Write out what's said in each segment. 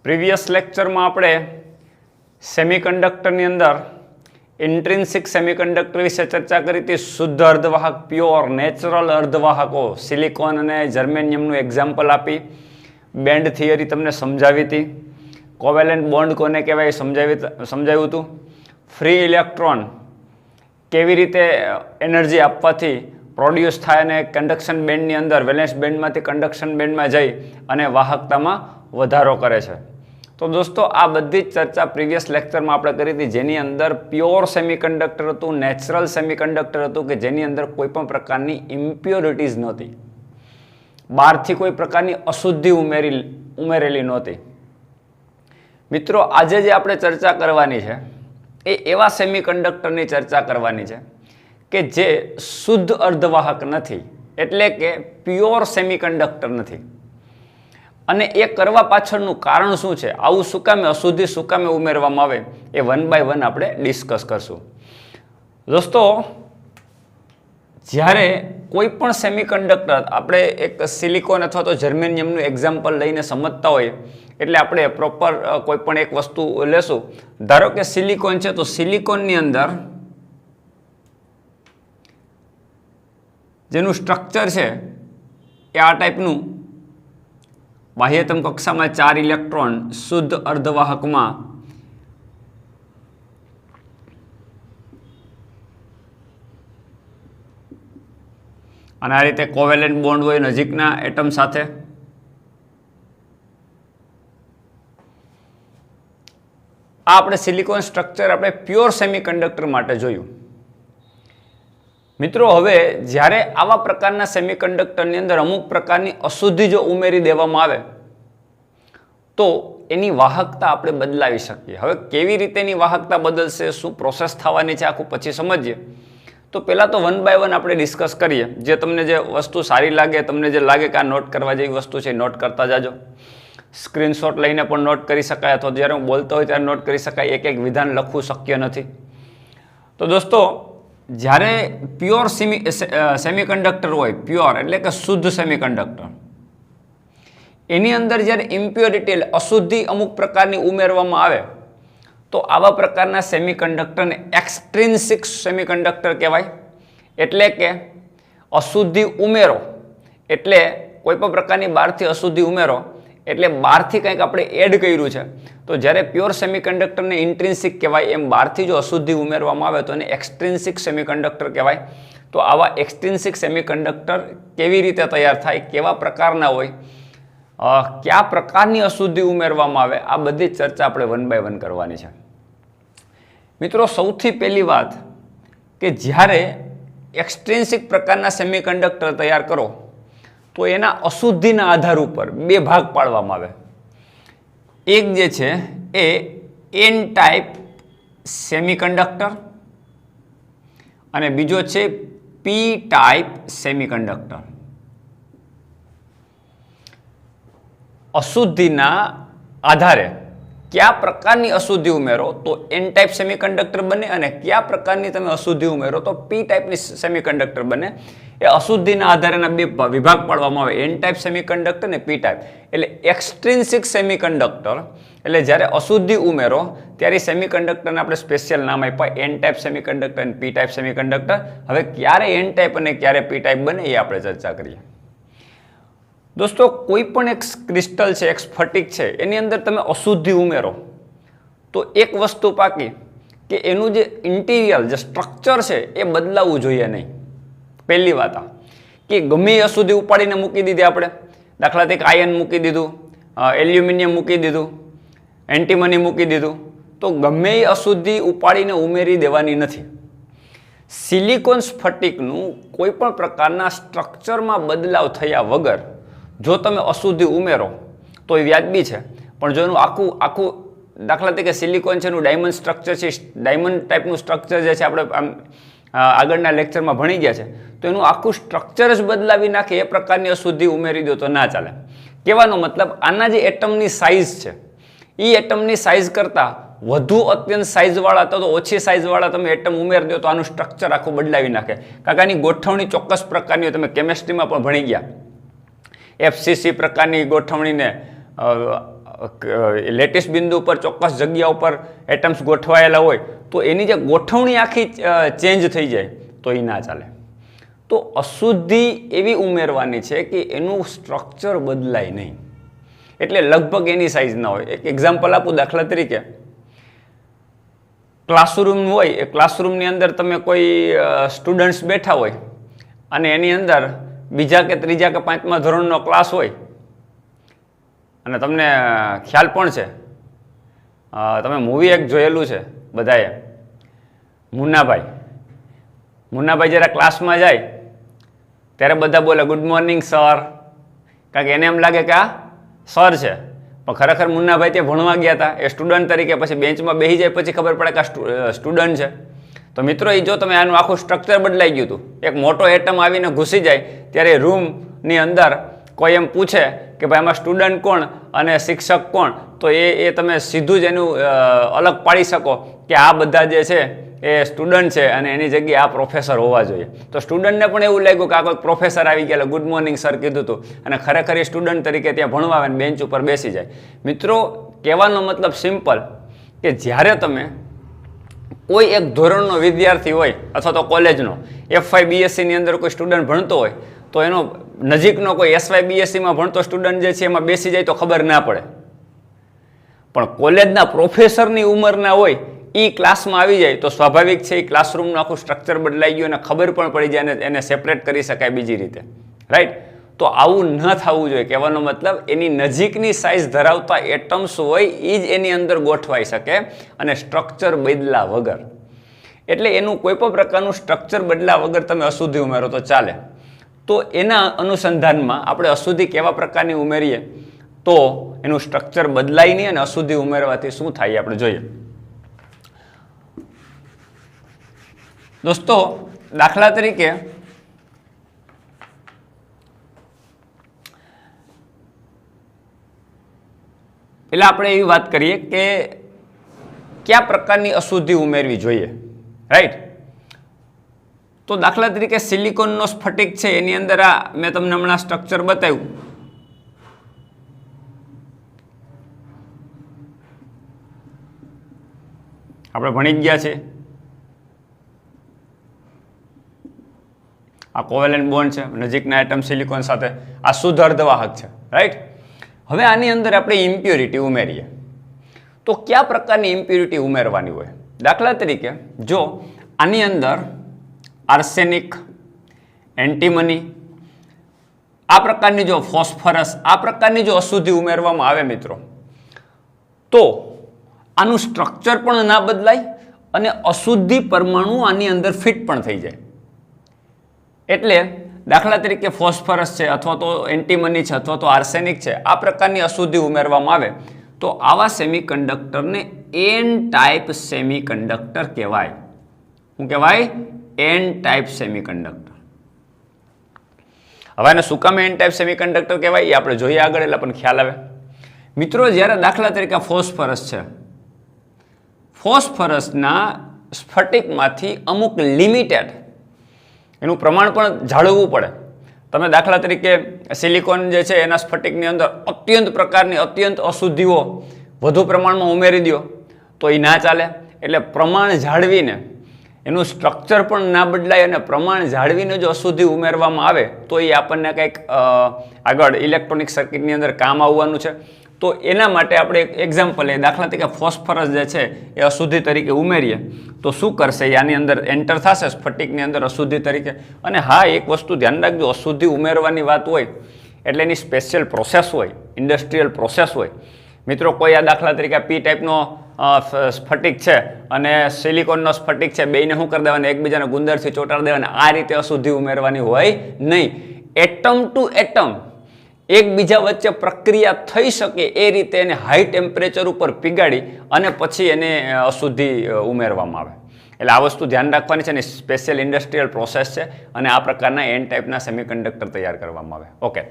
Previous લેક્ચરમાં આપણે સેમિકન્ડક્ટરની અંદર ઇન્ટ્રિન્સિક સેમિકન્ડક્ટર વિશે ચર્ચા કરી હતી. શુદ્ધ અર્ધવાહક, પ્યોર નેચરલ અર્ધવાહકો, સિલિકોન અને જર્મેનિયમનું એક્ઝામ્પલ આપી, બેન્ડ થિયરી તમને સમજાવી હતી, કોવેલેન્ટ બોન્ડ કોને કહેવાય સમજાવ્યું હતું, ફ્રી ઇલેક્ટ્રોન કેવી રીતે એનર્જી આપવાથી પ્રોડ્યુસ થાય અને કન્ડક્શન બેન્ડની અંદર વેલેન્સ બેન્ડમાંથી કન્ડક્શન બેન્ડમાં જઈ અને વાહકતામાં વધારો કરે છે. તો દોસ્તો, આ બધી જ ચર્ચા પ્રીવિયસ લેક્ચરમાં આપણે કરી હતી, જેની અંદર પ્યોર સેમિકન્ડક્ટર હતું, નેચરલ સેમિકન્ડક્ટર હતું કે જેની અંદર કોઈ પણ પ્રકારની ઇમ્પ્યોરિટીઝ નહોતી, બહારથી કોઈ પ્રકારની અશુદ્ધિ ઉમેરેલી નહોતી. મિત્રો, આજે જે આપણે ચર્ચા કરવાની છે એ એવા સેમિકન્ડક્ટરની ચર્ચા કરવાની છે કે જે શુદ્ધ અર્ધવાહક નથી, એટલે કે પ્યોર સેમિકન્ડક્ટર નથી. અને એ કરવા પાછળનું કારણ શું છે, આવું શું કામે અશુદ્ધિ શું કામે ઉમેરવામાં આવે, એ વન બાય વન આપણે ડિસ્કસ કરશું. દોસ્તો, જ્યારે કોઈ પણ સેમિકન્ડક્ટર આપણે એક સિલિકોન અથવા તો જર્મેનિયમનું એક્ઝામ્પલ લઈને સમજતા હોય, એટલે આપણે પ્રોપર કોઈ પણ એક વસ્તુ લેશું. ધારો કે સિલિકોન છે, તો સિલિકોનની અંદર જેનું સ્ટ્રક્ચર છે એ આ ટાઈપનું, બાહ્યતમ કક્ષામાં 4 ઇલેક્ટ્રોન, શુદ્ધ અર્ધવાહકમાં અને આ રીતે કોવેલેન્ટ બોન્ડ હોય નજીકના એટમ સાથે. આ આપણે સિલિકોન સ્ટ્રક્ચર આપણે પ્યોર સેમિકન્ડક્ટર માટે જોયું. મિત્રો, હવે જ્યારે આવા પ્રકારના સેમિકન્ડક્ટરની અંદર અમુક પ્રકારની અશુદ્ધિ જો ઉમેરી દેવામાં આવે તો એની વાહકતા આપણે બદલાવી શકીએ. હવે કેવી રીતે એની વાહકતા બદલશે, શું પ્રોસેસ થવાની છે, આખું પછી સમજીએ. તો પહેલાં તો વન બાય વન આપણે ડિસ્કસ કરીએ. જે તમને જે વસ્તુ સારી લાગે, તમને જે લાગે કે આ નોટ કરવા જેવી વસ્તુ છે, નોટ કરતા જાજો. સ્ક્રીનશોટ લઈને પણ નોટ કરી શકાય, અથવા જ્યારે હું બોલતો હોય ત્યારે નોટ કરી શકાય. એક એક વિધાન લખવું શક્ય નથી. તો દોસ્તો, જ્યારે પ્યોર સેમિકન્ડક્ટર હોય, પ્યોર એટલે કે શુદ્ધ સેમિકન્ડક્ટર, એની અંદર જ્યારે ઇમ્પ્યોરિટી એટલે અશુદ્ધિ અમુક પ્રકારની ઉમેરવામાં આવે તો આવા પ્રકારના સેમિકન્ડક્ટરને એક્સટ્રિન્સિક સેમિકન્ડક્ટર કહેવાય. એટલે કે અશુદ્ધિ ઉમેરો એટલે કોઈ પણ પ્રકારની બહારથી અશુદ્ધિ ઉમેરો એટલે બહારથી કંઈક આપણે એડ કર્યું છે, તો જ્યારે પ્યોર સેમિકન્ડક્ટરને ઇન્ટ્રિન્સિક કહેવાય, એમ બહારથી જો અશુદ્ધિ ઉમેરવામાં આવે તો એને એક્સટ્રિન્સિક સેમિકન્ડક્ટર કહેવાય. તો આવા એક્સટ્રિન્સિક સેમિકન્ડક્ટર કેવી રીતે તૈયાર થાય, કેવા પ્રકારના હોય, કયા પ્રકારની અશુદ્ધિ ઉમેરવામાં આવે, આ બધી જ ચર્ચા આપણે વન બાય વન કરવાની છે. મિત્રો, સૌથી પહેલી વાત કે જ્યારે એક્સટ્રિન્સિક પ્રકારના સેમિકન્ડક્ટર તૈયાર કરો તો એના અશુદ્ધિના આધાર ઉપર બે ભાગ પાડવામાં આવે. એક જે છે એ એન ટાઈપ સેમિકન્ડક્ટર અને બીજો છે પી ટાઈપ સેમિકન્ડક્ટર. અશુદ્ધિના આધારે કયા પ્રકારની અશુદ્ધિ ઉમેરો તો એન ટાઈપ સેમિકન્ડક્ટર બને, અને કયા પ્રકારની તમે અશુદ્ધિ ઉમેરો તો પી ટાઈપની સેમિકન્ડક્ટર બને. એ અશુદ્ધિના આધારેના બે વિભાગ પાડવામાં આવે, એન ટાઈપ સેમિકન્ડક્ટર અને પી ટાઈપ. એટલે એક્સટ્રિન્સિક સેમિકન્ડક્ટર એટલે જ્યારે અશુદ્ધિ ઉમેરો ત્યારે સેમિકન્ડક્ટરને આપણે સ્પેશિયલ નામ આપ્યા, એન ટાઈપ સેમિકન્ડક્ટર અને પી ટાઈપ સેમિકન્ડક્ટર. હવે ક્યારે એન ટાઈપ અને ક્યારે પી ટાઈપ બને એ આપણે ચર્ચા કરીએ. દોસ્તો, કોઈ પણ એક ક્રિસ્ટલ છે, એક સ્ફટિક છે, એની અંદર તમે અશુદ્ધિ ઉમેરો તો એક વસ્તુ પાકી કે એનું જે ઇન્ટિરિયર જે સ્ટ્રક્ચર છે એ બદલાવવું જોઈએ નહીં. પહેલી વાત આ કે ગમે એ અશુદ્ધિ ઉપાડીને મૂકી દીધી આપણે, દાખલા તરીકે આયન મૂકી દીધું, એલ્યુમિનિયમ મૂકી દીધું, એન્ટીમની મૂકી દીધું, તો ગમે એ અશુદ્ધિ ઉપાડીને ઉમેરી દેવાની નથી. સિલિકોન સ્ફટિકનું કોઈ પણ પ્રકારના સ્ટ્રક્ચરમાં બદલાવ થયા વગર જો તમે અશુદ્ધિ ઉમેરો તો એ વ્યાજબી છે, પણ જો એનું આખું દાખલા તરીકે સિલિકોન છે, એનું ડાયમંડ સ્ટ્રક્ચર છે, ડાયમંડ ટાઈપનું સ્ટ્રક્ચર જે છે આપણે આગળના લેક્ચરમાં ભણી ગયા છે, તો એનું આખું સ્ટ્રક્ચર જ બદલાવી નાખે એ પ્રકારની અશુદ્ધિ ઉમેરી દો તો ના ચાલે. કહેવાનો મતલબ, આના જે એટમની સાઇઝ છે એ એટમની સાઇઝ કરતાં વધુ અત્યંત સાઇઝવાળા તો ઓછી સાઇઝવાળા તમે એટમ ઉમેરી દો તો આનું સ્ટ્રક્ચર આખું બદલાવી નાખે. કારણ કે આની ગોઠવણી ચોક્કસ પ્રકારની હોય, તમે કેમેસ્ટ્રીમાં પણ ભણી ગયા. FCC પ્રકારની ગોઠવણીને લેટિસ બિંદુ ઉપર ચોક્કસ જગ્યા ઉપર એટમ્સ ગોઠવાયેલા હોય તો એની જે ગોઠવણી આખી ચેન્જ થઈ જાય તો એ ના ચાલે. તો અશુદ્ધિ એવી ઉમેરવાની છે કે એનું સ્ટ્રક્ચર બદલાય નહીં, એટલે લગભગ એની સાઇઝ ના હોય. એક એક્ઝામ્પલ આપું, દાખલા તરીકે ક્લાસરૂમ હોય, એ ક્લાસરૂમની અંદર તમે કોઈ સ્ટુડન્ટ્સ બેઠા હોય અને એની અંદર બીજા કે ત્રીજા કે પાંચમા ધોરણનો ક્લાસ હોય અને તમને ખ્યાલ પણ છે, તમે મૂવી એક જોયેલું છે બધાએ, મુન્નાભાઈ. મુન્નાભાઈ જ્યારે ક્લાસમાં જાય ત્યારે બધા બોલે ગુડ મોર્નિંગ સર, કારણ કે એને એમ લાગે કે આ સર છે, પણ ખરેખર મુન્નાભાઈ ત્યાં ભણવા ગયા હતા. એ સ્ટુડન્ટ તરીકે પછી બેન્ચમાં બેસી જાય પછી ખબર પડે કે આ સ્ટુડન્ટ છે. તો મિત્રો, એ જો તમે આનું આખું સ્ટ્રક્ચર બદલાઈ ગયું હતું. એક મોટો એટમ આવીને ઘૂસી જાય ત્યારે રૂમની અંદર કોઈ એમ પૂછે કે ભાઈ આમાં સ્ટુડન્ટ કોણ અને શિક્ષક કોણ, તો એ તમે સીધું જ એનું અલગ પાડી શકો કે આ બધા જે છે એ સ્ટુડન્ટ છે અને એની જગ્યાએ આ પ્રોફેસર હોવા જોઈએ. તો સ્ટુડન્ટને પણ એવું લાગ્યું કે આ કોઈ પ્રોફેસર આવી ગયા, ગુડ મોર્નિંગ સર કીધું હતું, અને ખરેખર એ સ્ટુડન્ટ તરીકે ત્યાં ભણવા આવે બેન્ચ ઉપર બેસી જાય. મિત્રો, કહેવાનો મતલબ સિમ્પલ કે જ્યારે તમે કોઈ એક ધોરણનો વિદ્યાર્થી હોય અથવા તો કોલેજનો FY BSc અંદર કોઈ સ્ટુડન્ટ ભણતો હોય તો એનો નજીકનો કોઈ SY BScમાં ભણતો સ્ટુડન્ટ જે છે એમાં બેસી જાય તો ખબર ના પડે, પણ કોલેજના પ્રોફેસરની ઉંમરના હોય એ ક્લાસમાં આવી જાય તો સ્વાભાવિક છે એ ક્લાસરૂમનું આખું સ્ટ્રક્ચર બદલાઈ ગયું અને ખબર પણ પડી જાય અને એને સેપરેટ કરી શકાય બીજી રીતે, રાઈટ? તો આવું ન થવું જોઈએ. કહેવાનો મતલબ એની નજીકની સાઇઝ ધરાવતા એટમ્સ હોય એ જ એની અંદર ગોઠવાઈ શકે અને સ્ટ્રક્ચર બદલા વગર. એટલે એનું કોઈ પણ પ્રકારનું સ્ટ્રક્ચર બદલા વગર તમે અશુદ્ધિ ઉમેરો તો ચાલે. તો એના અનુસંધાનમાં આપણે અશુદ્ધિ કેવા પ્રકારની ઉમેરીએ તો એનું સ્ટ્રક્ચર બદલાય નહીં અને અશુદ્ધિ ઉમેરવાથી શું થાય આપણે જોઈએ. દોસ્તો, દાખલા તરીકે એટલે આપણે એવી વાત કરીએ કે કયા પ્રકારની અશુદ્ધિ ઉમેરવી જોઈએ, રાઈટ? તો દાખલા તરીકે સિલિકોનનો સ્ફટિક છે, એની અંદર આ મેં તમને હમણાં સ્ટ્રક્ચર બતાવ્યું. આપણે ભણી ગયા છે આ કોવેલેન્ટ બોન્ડ છે નજીકના એટમ સિલિકોન સાથે, આ શુદ્ધ અર્ધવાહક છે, રાઈટ? હવે આની અંદર આપણે ઇમ્પ્યોરિટી ઉમેરીએ તો કયા પ્રકારની ઇમ્પ્યોરિટી ઉમેરવાની હોય? દાખલા તરીકે જો આની અંદર આર્સેનિક, એન્ટીમની, આ પ્રકારની જો ફોસ્ફરસ, આ પ્રકારની જો અશુદ્ધિ ઉમેરવામાં આવે મિત્રો, તો આનું સ્ટ્રક્ચર પણ ના બદલાય અને અશુદ્ધિ પરમાણુ આની અંદર ફિટ પણ થઈ જાય. એટલે દાખલા તરીકે ફોસ્ફરસ છે અથવા તો એન્ટીમની છે અથવા તો આર્સેનિક છે, આ પ્રકારની અશુદ્ધિ ઉમેરવામાં આવે તો આવા સેમિકન્ડક્ટરને એન ટાઈપ સેમિકન્ડક્ટર કહેવાય. શું કહેવાય? N type semiconductor. હવે આને શું કામ એન ટાઈપ સેમિકન્ડક્ટર કહેવાય એ આપણે જોઈએ આગળ, એટલે પણ ખ્યાલ આવે. મિત્રો, જ્યારે દાખલા તરીકે ફોસ્ફરસ છે, ફોસ્ફરસના સ્ફટિકમાંથી અમુક લિમિટેડ એનું પ્રમાણ પણ જાળવવું પડે. તમે દાખલા તરીકે સિલિકોન જે છે એના સ્ફટિકની અંદર અત્યંત અશુદ્ધિઓ વધુ પ્રમાણમાં ઉમેરી દો તો એ ના ચાલે. એટલે પ્રમાણ જાળવીને એનું સ્ટ્રક્ચર પણ ના બદલાય અને પ્રમાણ જાળવીને જો અશુદ્ધિ ઉમેરવામાં આવે તો એ આપણને કંઈક આગળ ઇલેક્ટ્રોનિક સર્કિટની અંદર કામ આવવાનું છે. તો એના માટે આપણે એક એક્ઝામ્પલ લઈએ. દાખલા તરીકે ફોસ્ફરસ જે છે એ અશુદ્ધિ તરીકે ઉમેરીએ તો શું કરશે? આની અંદર એન્ટર થશે સ્ફટિકની અંદર અશુદ્ધિ તરીકે. અને હા, એક વસ્તુ ધ્યાન રાખજો, અશુદ્ધિ ઉમેરવાની વાત હોય એટલે એની સ્પેશિયલ પ્રોસેસ હોય, ઇન્ડસ્ટ્રીયલ પ્રોસેસ હોય. મિત્રો, કોઈ આ દાખલા તરીકે પી ટાઈપનો સ્ફટિક છે અને સિલિકોનનો સ્ફટિક છે, બેયને શું કરી દેવાના? એકબીજાને ગુંદરથી ચોંટાડી દેવાના. આ રીતે અશુદ્ધિ ઉમેરવાની હોય નહીં. એટમ ટુ એટમ એકબીજા વચ્ચે પ્રક્રિયા થઈ શકે એ રીતે એને હાઈ ટેમ્પરેચર ઉપર પીગાડી અને પછી એને અશુદ્ધિ ઉમેરવામાં આવે. એટલે આ વસ્તુ ધ્યાન રાખવાની છે અને સ્પેશિયલ ઇન્ડસ્ટ્રીયલ પ્રોસેસ છે અને આ પ્રકારના એન ટાઈપના સેમિકન્ડક્ટર તૈયાર કરવામાં આવે. ઓકે,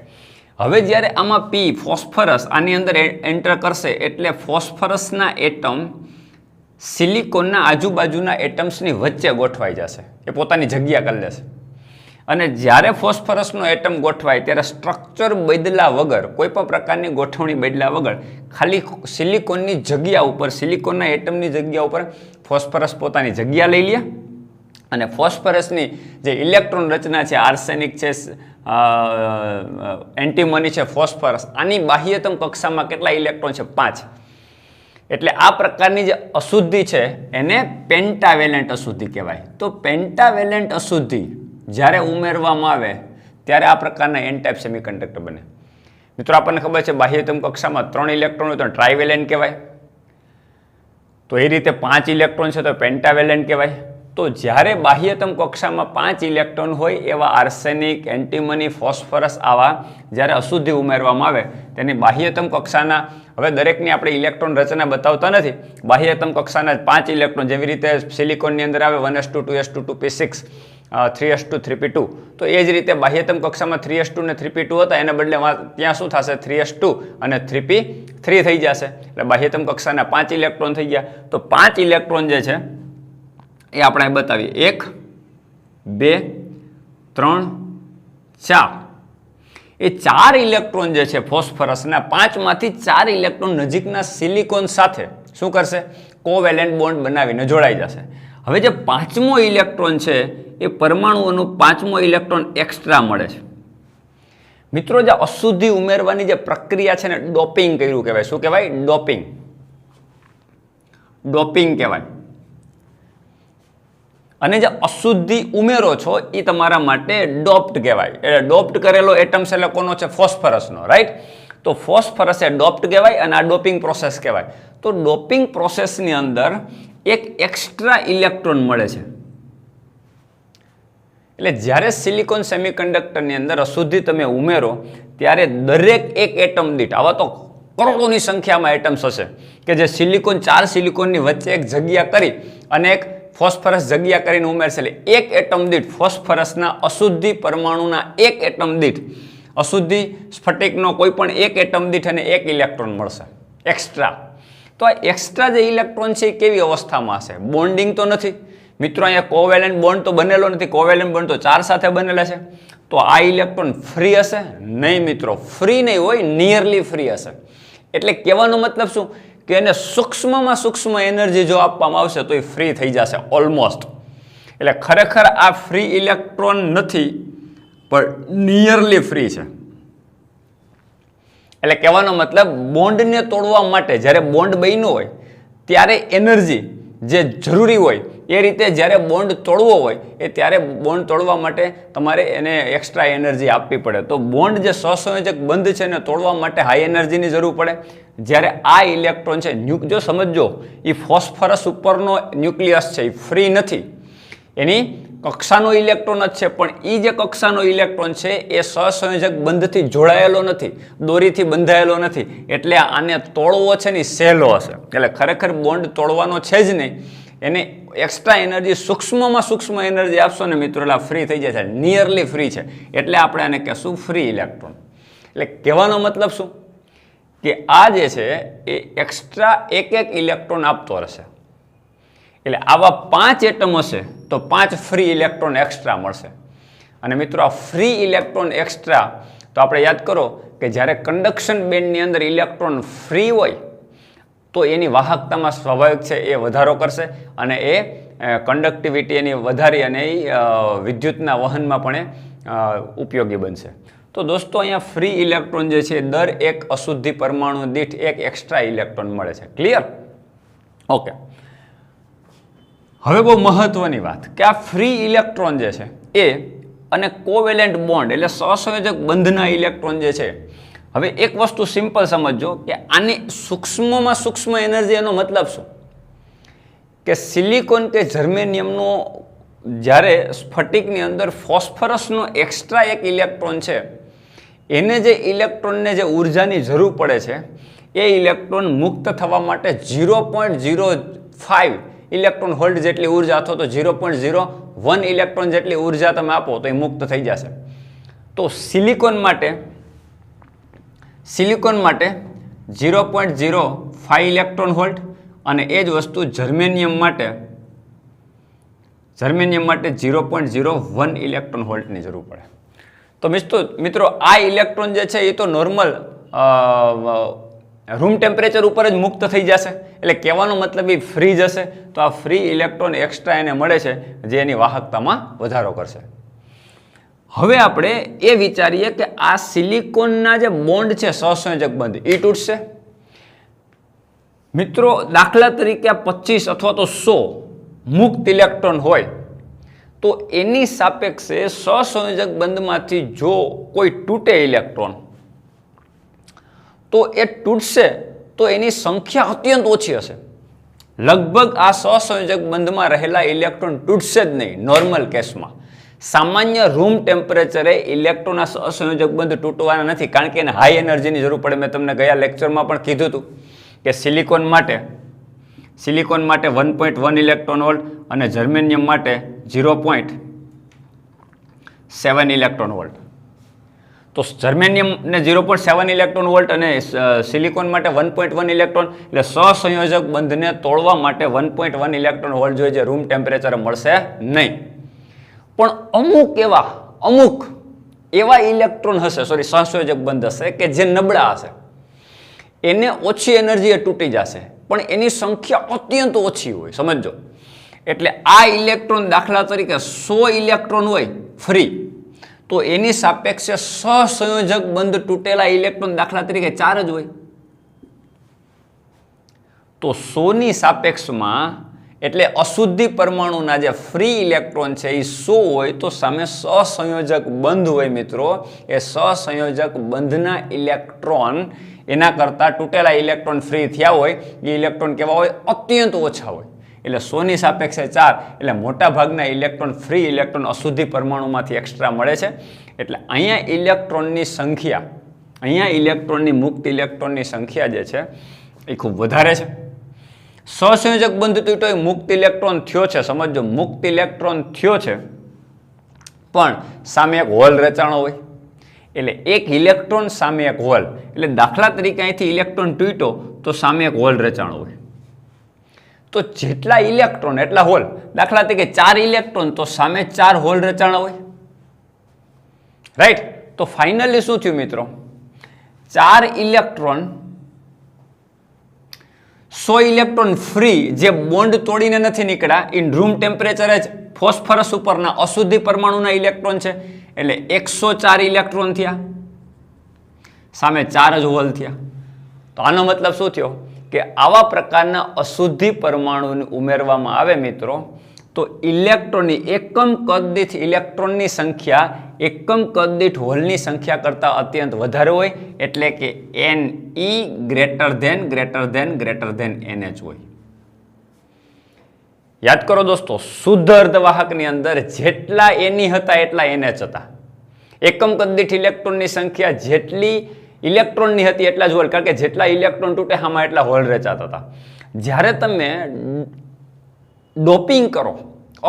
હવે જ્યારે આમાં પી ફોસ્ફરસ આની અંદર એન્ટર કરશે એટલે ફોસ્ફરસના એટમ સિલિકોનના આજુબાજુના એટમ્સની વચ્ચે ગોઠવાઈ જશે, એ પોતાની જગ્યા કરી લેશે. અને જ્યારે ફોસ્ફરસનો એટમ ગોઠવાય ત્યારે સ્ટ્રક્ચર બદલા વગર, કોઈ પણ પ્રકારની ગોઠવણી બદલા વગર, ખાલી સિલિકોનની જગ્યા ઉપર, સિલિકોનના એટમની જગ્યા ઉપર ફોસ્ફરસ પોતાની જગ્યા લઈ લે અને ફોસ્ફરસની જે ઇલેક્ટ્રોન રચના છે, આર્સેનિક છે, એન્ટીમની છે, ફોસ્ફરસ, આની બાહ્યતમ કક્ષામાં કેટલા ઇલેક્ટ્રોન છે? 5. એટલે આ પ્રકારની જે અશુદ્ધિ છે એને પેન્ટાવેલેન્ટ અશુદ્ધિ કહેવાય. તો પેન્ટાવેલેન્ટ અશુદ્ધિ જ્યારે ઉમેરવામાં આવે ત્યારે આ પ્રકારના એન ટાઈપ સેમિકન્ડક્ટર બને. મિત્રો આપણને ખબર છે બાહ્યતમ કક્ષામાં 3 ઇલેક્ટ્રોન હોય તો ટ્રાઇવેલેન્ટ કહેવાય. તો એ રીતે 5 ઇલેક્ટ્રોન છે તો પેન્ટાવેલેન્ટ કહેવાય. તો જ્યારે બાહ્યતમ કક્ષામાં 5 ઇલેક્ટ્રોન હોય એવા આર્સેનિક, એન્ટીમની, ફોસ્ફરસ આવા જ્યારે અશુદ્ધિ ઉમેરવામાં આવે તેની બાહ્યતમ કક્ષાના, હવે દરેકની આપણે ઇલેક્ટ્રોન રચના બતાવતા નથી, બાહ્યતમ કક્ષાના 5 ઇલેક્ટ્રોન, જેવી રીતે સિલિકોનની અંદર આવે 1s2 2s2 2p6 3s2 3p2, તો એ જ રીતે બાહ્યતમ કક્ષામાં 3s2 ને 3p2 હતા, એના બદલે ત્યાં શું થશે? 3s2 અને 3p3 થઈ જશે. એટલે બાહ્યતમ કક્ષાના 5 ઇલેક્ટ્રોન થઈ ગયા. તો 5 ઇલેક્ટ્રોન જે છે એ આપણે બતાવીએ. 1 2 3 4. એ 4 ઇલેક્ટ્રોન જે છે ફોસ્ફરસના, 5માંથી 4 ઇલેક્ટ્રોન નજીકના સિલિકોન સાથે શું કરશે? કોવેલેન્ટ બોન્ડ બનાવીને જોડાઈ જશે. હવે જે 5મો ઇલેક્ટ્રોન છે એ પરમાણુઓનો 5મો ઇલેક્ટ્રોન એક્સ્ટ્રા મળે છે. મિત્રો, જે અશુદ્ધિ ઉમેરવાની જે પ્રક્રિયા છે ને, ડોપિંગ કર્યું કહેવાય. શું કહેવાય? ડોપિંગ. ડોપિંગ કહેવાય. અને જે અશુદ્ધિ ઉમેરો છો એ તમારા માટે ડોપ્ડ કહેવાય. એટલે ડોપ્ડ કરેલો એટમ્સ એટલે કોનો છે? ફોસ્ફરસનો, રાઈટ? તો ફોસ્ફરસ એ ડોપ્ડ કહેવાય અને આ ડોપિંગ પ્રોસેસ કહેવાય. તો ડોપિંગ પ્રોસેસની અંદર એક એક્સ્ટ્રા ઇલેક્ટ્રોન મળે છે. એટલે જ્યારે સિલિકોન સેમિકન્ડક્ટરની અંદર અશુદ્ધિ તમે ઉમેરો ત્યારે દરેક એક એટમ દીઠ, આવા તો કરોડોની સંખ્યામાં એટમ્સ હશે કે જે સિલિકોન, 4 સિલિકોનની વચ્ચે એક જગ્યા કરી અને એક ફોસ્ફરસ જગ્યા કરીને ઉમેરશે. એટલે એક એટમ દીઠ ફોસ્ફરસના અશુદ્ધિ પરમાણુના એક એટમ દીઠ, અશુદ્ધિ સ્ફટિકનો કોઈ પણ એક એટમ દીઠ અને એક ઇલેક્ટ્રોન મળશે એક્સ્ટ્રા. તો આ એક્સ્ટ્રા જે ઇલેક્ટ્રોન છે એ કેવી અવસ્થામાં હશે? બોન્ડિંગ તો નથી મિત્રો, અહીંયા કોવેલેન્ટ બોન્ડ તો બનેલો નથી. કોવેલેન્ટ બોન્ડ તો 4 સાથે બનેલા છે. તો આ ઇલેક્ટ્રોન ફ્રી હશે? નહીં મિત્રો, ફ્રી નહીં હોય, નિયરલી ફ્રી હશે. એટલે કહેવાનો મતલબ શું કે એને સૂક્ષ્મમાં સૂક્ષ્મ એનર્જી જો આપવામાં આવશે તો એ ફ્રી થઈ જશે ઓલમોસ્ટ. એટલે ખરેખર આ ફ્રી ઇલેક્ટ્રોન નથી પણ નિયરલી ફ્રી છે. એટલે કહેવાનો મતલબ બોન્ડને તોડવા માટે જ્યારે બોન્ડ બન્યો હોય ત્યારે એનર્જી જે જરૂરી હોય એ રીતે જ્યારે બોન્ડ તોડવો હોય એ ત્યારે બોન્ડ તોડવા માટે તમારે એને એક્સ્ટ્રા એનર્જી આપવી પડે. તો બોન્ડ જે સહસંયોજક બંધ છે એને તોડવા માટે હાઈ એનર્જીની જરૂર પડે. જ્યારે આ ઇલેક્ટ્રોન છે, જો સમજો, એ ફોસ્ફરસ ઉપરનો ન્યુક્લિયસ છે, એ ફ્રી નથી, એની કક્ષાનો ઇલેક્ટ્રોન જ છે, પણ એ જે કક્ષાનો ઇલેક્ટ્રોન છે એ સહસંયોજક બંધથી જોડાયેલો નથી, દોરીથી બંધાયેલો નથી. એટલે આને તોડવો છે ને સહેલો હશે. એટલે ખરેખર બોન્ડ તોડવાનો છે જ નહીં. એને એક્સ્ટ્રા એનર્જી, સૂક્ષ્મમાં સૂક્ષ્મ એનર્જી આપશો ને મિત્રો, એટલે ફ્રી થઈ જશે, નિયરલી ફ્રી છે. એટલે આપણે આને કહેશું ફ્રી ઇલેક્ટ્રોન. એટલે કહેવાનો મતલબ શું કે આ જે છે એ એક્સ્ટ્રા એક ઇલેક્ટ્રોન આપતો રહેશે. એટલે આવા 5 એટમ હશે તો 5 ફ્રી ઇલેક્ટ્રોન એક્સ્ટ્રા મળશે. અને મિત્રો, આ ફ્રી ઇલેક્ટ્રોન એક્સ્ટ્રા તો આપણે યાદ કરો કે જ્યારે કન્ડક્શન બેન્ડની અંદર ઇલેક્ટ્રોન ફ્રી હોય તો એની વાહકતામાં સ્વાભાવિક છે એ વધારો કરશે અને એ કંડક્ટિવિટી એની વધારી અને એ વિદ્યુતના વહનમાં પણ ઉપયોગી બનશે. તો દોસ્તો, અહીંયા ફ્રી ઇલેક્ટ્રોન જે છે દર એક અશુદ્ધિ પરમાણુ દીઠ એક એક્સ્ટ્રા ઇલેક્ટ્રોન મળે છે. ક્લિયર? ઓકે. હવે બહુ મહત્વની વાત કે આ ફ્રી ઇલેક્ટ્રોન જે છે એ અને કોવેલેન્ટ બોન્ડ એટલે સહસંયોજક બંધના ઇલેક્ટ્રોન જે છે, હવે એક વસ્તુ સિમ્પલ સમજજો કે આની સૂક્ષ્મમાં સૂક્ષ્મ એનર્જી, એનો મતલબ શું કે સિલિકોન કે જર્મેનિયમનો જ્યારે સ્ફટિકની અંદર ફોસ્ફરસનો એક્સ્ટ્રા એક ઇલેક્ટ્રોન છે, એને જે ઇલેક્ટ્રોનને જે ઉર્જાની જરૂર પડે છે એ ઇલેક્ટ્રોન મુક્ત થવા માટે 0.05 ઇલેક્ટ્રોન હોલ્ડ જેટલી ઉર્જા અથવા તો 0.01 ઇલેક્ટ્રોન જેટલી ઉર્જા તમે આપો તો એ મુક્ત થઈ જશે. તો સિલિકોન માટે 0.05 ઇલેક્ટ્રોન હોલ્ડ અને એ જ વસ્તુ જર્મેનિયમ માટે જર્મેનિયમ માટે 0.01 ઇલેક્ટ્રોન વોલ્ટની જરૂર પડે. તો મિત્રો આ ઇલેક્ટ્રોન જે છે એ તો નોર્મલ રૂમ ટેમ્પરેચર ઉપર જ મુક્ત થઈ જશે, એટલે કહેવાનો મતલબ એ ફ્રી જશે. તો આ ફ્રી ઇલેક્ટ્રોન એક્સ્ટ્રા એને મળે છે, જે એની વાહકતામાં વધારો કરશે. હવે આપણે એ વિચારીએ કે આ સિલિકોનના જે બોન્ડ છે સહસંયોજક બંધ એ તૂટશે. મિત્રો દાખલા તરીકે 25 અથવા તો 100 મુક્ત ઇલેક્ટ્રોન હોય તો એની સાપેક્ષે સહસંયોજક બંધમાંથી જો કોઈ તૂટે ઇલેક્ટ્રોન તો એ તૂટશે તો એની સંખ્યા અત્યંત ઓછી હશે. લગભગ આ સહસંયોજક બંધમાં રહેલા ઇલેક્ટ્રોન તૂટશે જ નહીં. નોર્મલ કેસમાં સામાન્ય રૂમ ટેમ્પરેચરે ઇલેક્ટ્રોનના સહસંયોજક બંધ તૂટવાના નથી, કારણ કે એને હાઈ એનર્જીની જરૂર પડે. મેં તમને ગયા લેક્ચરમાં પણ કીધું હતું કે સિલિકોન માટે 1.1 ઇલેક્ટ્રોન વોલ્ટ અને જર્મેનિયમ માટે 0.7 ઇલેક્ટ્રોન વોલ્ટ. તો જર્મેનિયમને 0.7 ઇલેક્ટ્રોન વોલ્ટ અને સિલિકોન માટે 1.1 ઇલેક્ટ્રોન, એટલે સહસંયોજક બંધને તોડવા માટે 1.1 ઇલેક્ટ્રોન વોલ્ટ જોઈએ, જે રૂમ ટેમ્પરેચરે મળશે નહીં. પણ અમુક એવા ઇલેક્ટ્રોન હશે, સહસંયોજક બંધ હશે કે જે નબળા હશે, એને ઓછી એનર્જી તૂટી જશે, પણ એની સંખ્યા અત્યંત ઓછી હોય. સમજો, એટલે આ ઇલેક્ટ્રોન દાખલા તરીકે 100 ઇલેક્ટ્રોન હોય ફ્રી, તો એની સાપેક્ષે સહસંયોજક બંધ તૂટેલા ઇલેક્ટ્રોન દાખલા તરીકે 4 જ હોય. તો 100 ની સાપેક્ષમાં, એટલે અશુદ્ધિ પરમાણુના જે ફ્રી ઇલેક્ટ્રોન છે એ 100 હોય તો સામે સહસંયોજક બંધ હોય મિત્રો, એ સહસંયોજક બંધના ઇલેક્ટ્રોન એના કરતાં તૂટેલા ઇલેક્ટ્રોન ફ્રી થયા હોય એ ઇલેક્ટ્રોન કેવા હોય? અત્યંત ઓછા હોય. એટલે 100 ની સાપેક્ષે 4, એટલે મોટા ભાગના ઇલેક્ટ્રોન ફ્રી ઇલેક્ટ્રોન અશુદ્ધિ પરમાણુમાંથી એક્સ્ટ્રા મળે છે. એટલે અહીંયા ઇલેક્ટ્રોનની સંખ્યા, અહીંયા ઇલેક્ટ્રોનની મુક્ત ઇલેક્ટ્રોનની સંખ્યા જે છે એ ખૂબ વધારે છે. સહસંયોજક બંધ તૂટ્યો એ મુક્ત ઇલેક્ટ્રોન થયો છે. સમજો, મુક્ત ઇલેક્ટ્રોન થયો છે પણ સામે એક હોલ રચાણો હોય, એટલે એક ઇલેક્ટ્રોન સામે એક હોલ, એટલે દાખલા તરીકે અહીંથી ઇલેક્ટ્રોન તૂટ્યો તો સામે એક હોલ રચાણો હોય, તો જેટલા ઇલેક્ટ્રોન એટલા હોલ. દાખલા તરીકે 4 ઇલેક્ટ્રોન તો સામે 4 હોલ રચાણા હોય, રાઈટ. તો ફાઇનલી શું થયું મિત્રો? 4 ઇલેક્ટ્રોન 100 ઇલેક્ટ્રોન ફ્રી જે બોન્ડ તોડીને નથી નીકળ્યા, ઇન રૂમ ટેમ્પરેચરે જ ફોસ્ફરસ ઉપરના અશુદ્ધિ પરમાણુના ઇલેક્ટ્રોન છે, એટલે 104 ઇલેક્ટ્રોન થયા, સામે 4 જ હોલ થયા. તો આનો મતલબ શું થયો કે આવા પ્રકારના અશુદ્ધિ પરમાણુ ઉમેરવામાં આવે મિત્રો, તો ઇલેક્ટ્રોનની એકમ કદ દીઠ ઇલેક્ટ્રોનની સંખ્યા એકમ કદ દીઠ હોલની સંખ્યા કરતાં અત્યંત વધારે હોય, એટલે કે Ne greater than NH હોય. યાદ કરો દોસ્તો, શુદ્ધ અર્ધવાહકની અંદર જેટલા Ne હતા એટલા NH હતા. એકમ કદ દીઠ ઇલેક્ટ્રોનની સંખ્યા જેટલી ઇલેક્ટ્રોનની હતી એટલા જ હોલ, કારણ કે જેટલા ઇલેક્ટ્રોન તૂટે આમાં એટલા હોલ રચાતા હતા. જ્યારે તમે ડોપિંગ કરો,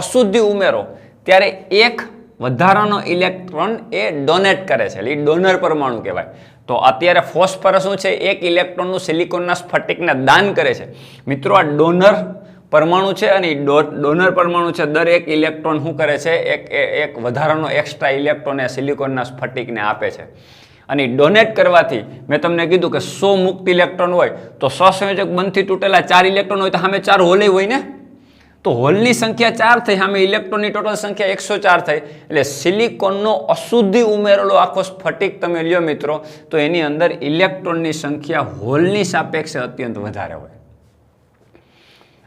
અશુદ્ધિ ઉમેરો, ત્યારે એક વધારાનો ઇલેક્ટ્રોન એ ડોનેટ કરે છે, એટલે એ ડોનર પરમાણુ કહેવાય. તો અત્યારે ફોસ્ફરસ શું છે? એક ઇલેક્ટ્રોનનું સિલિકોનના સ્ફટિકને દાન કરે છે. મિત્રો આ ડોનર પરમાણુ છે, અને ડોનર પરમાણુ છે દરેક ઇલેક્ટ્રોન શું કરે છે? એક વધારાનો એક્સ્ટ્રા ઇલેક્ટ્રોન એ સિલિકોનના સ્ફટિકને આપે છે. અને ડોનેટ કરવાથી મેં તમને કીધું કે 100 મુક્ત ઇલેક્ટ્રોન હોય તો સહસંયોજક બંધથી તૂટેલા 4 ઇલેક્ટ્રોન હોય તો સામે 4 હોલે હોય ને, તો હોલની સંખ્યા 4 થઈ, સામે ઇલેક્ટ્રોનની ટોટલ સંખ્યા 104 થઈ. એટલે સિલિકોનનો અશુદ્ધિ ઉમેરેલો આખો સ્ફટિક તમે લ્યો મિત્રો, તો એની અંદર ઇલેક્ટ્રોનની સંખ્યા હોલની સાપેક્ષે અત્યંત વધારે હોય.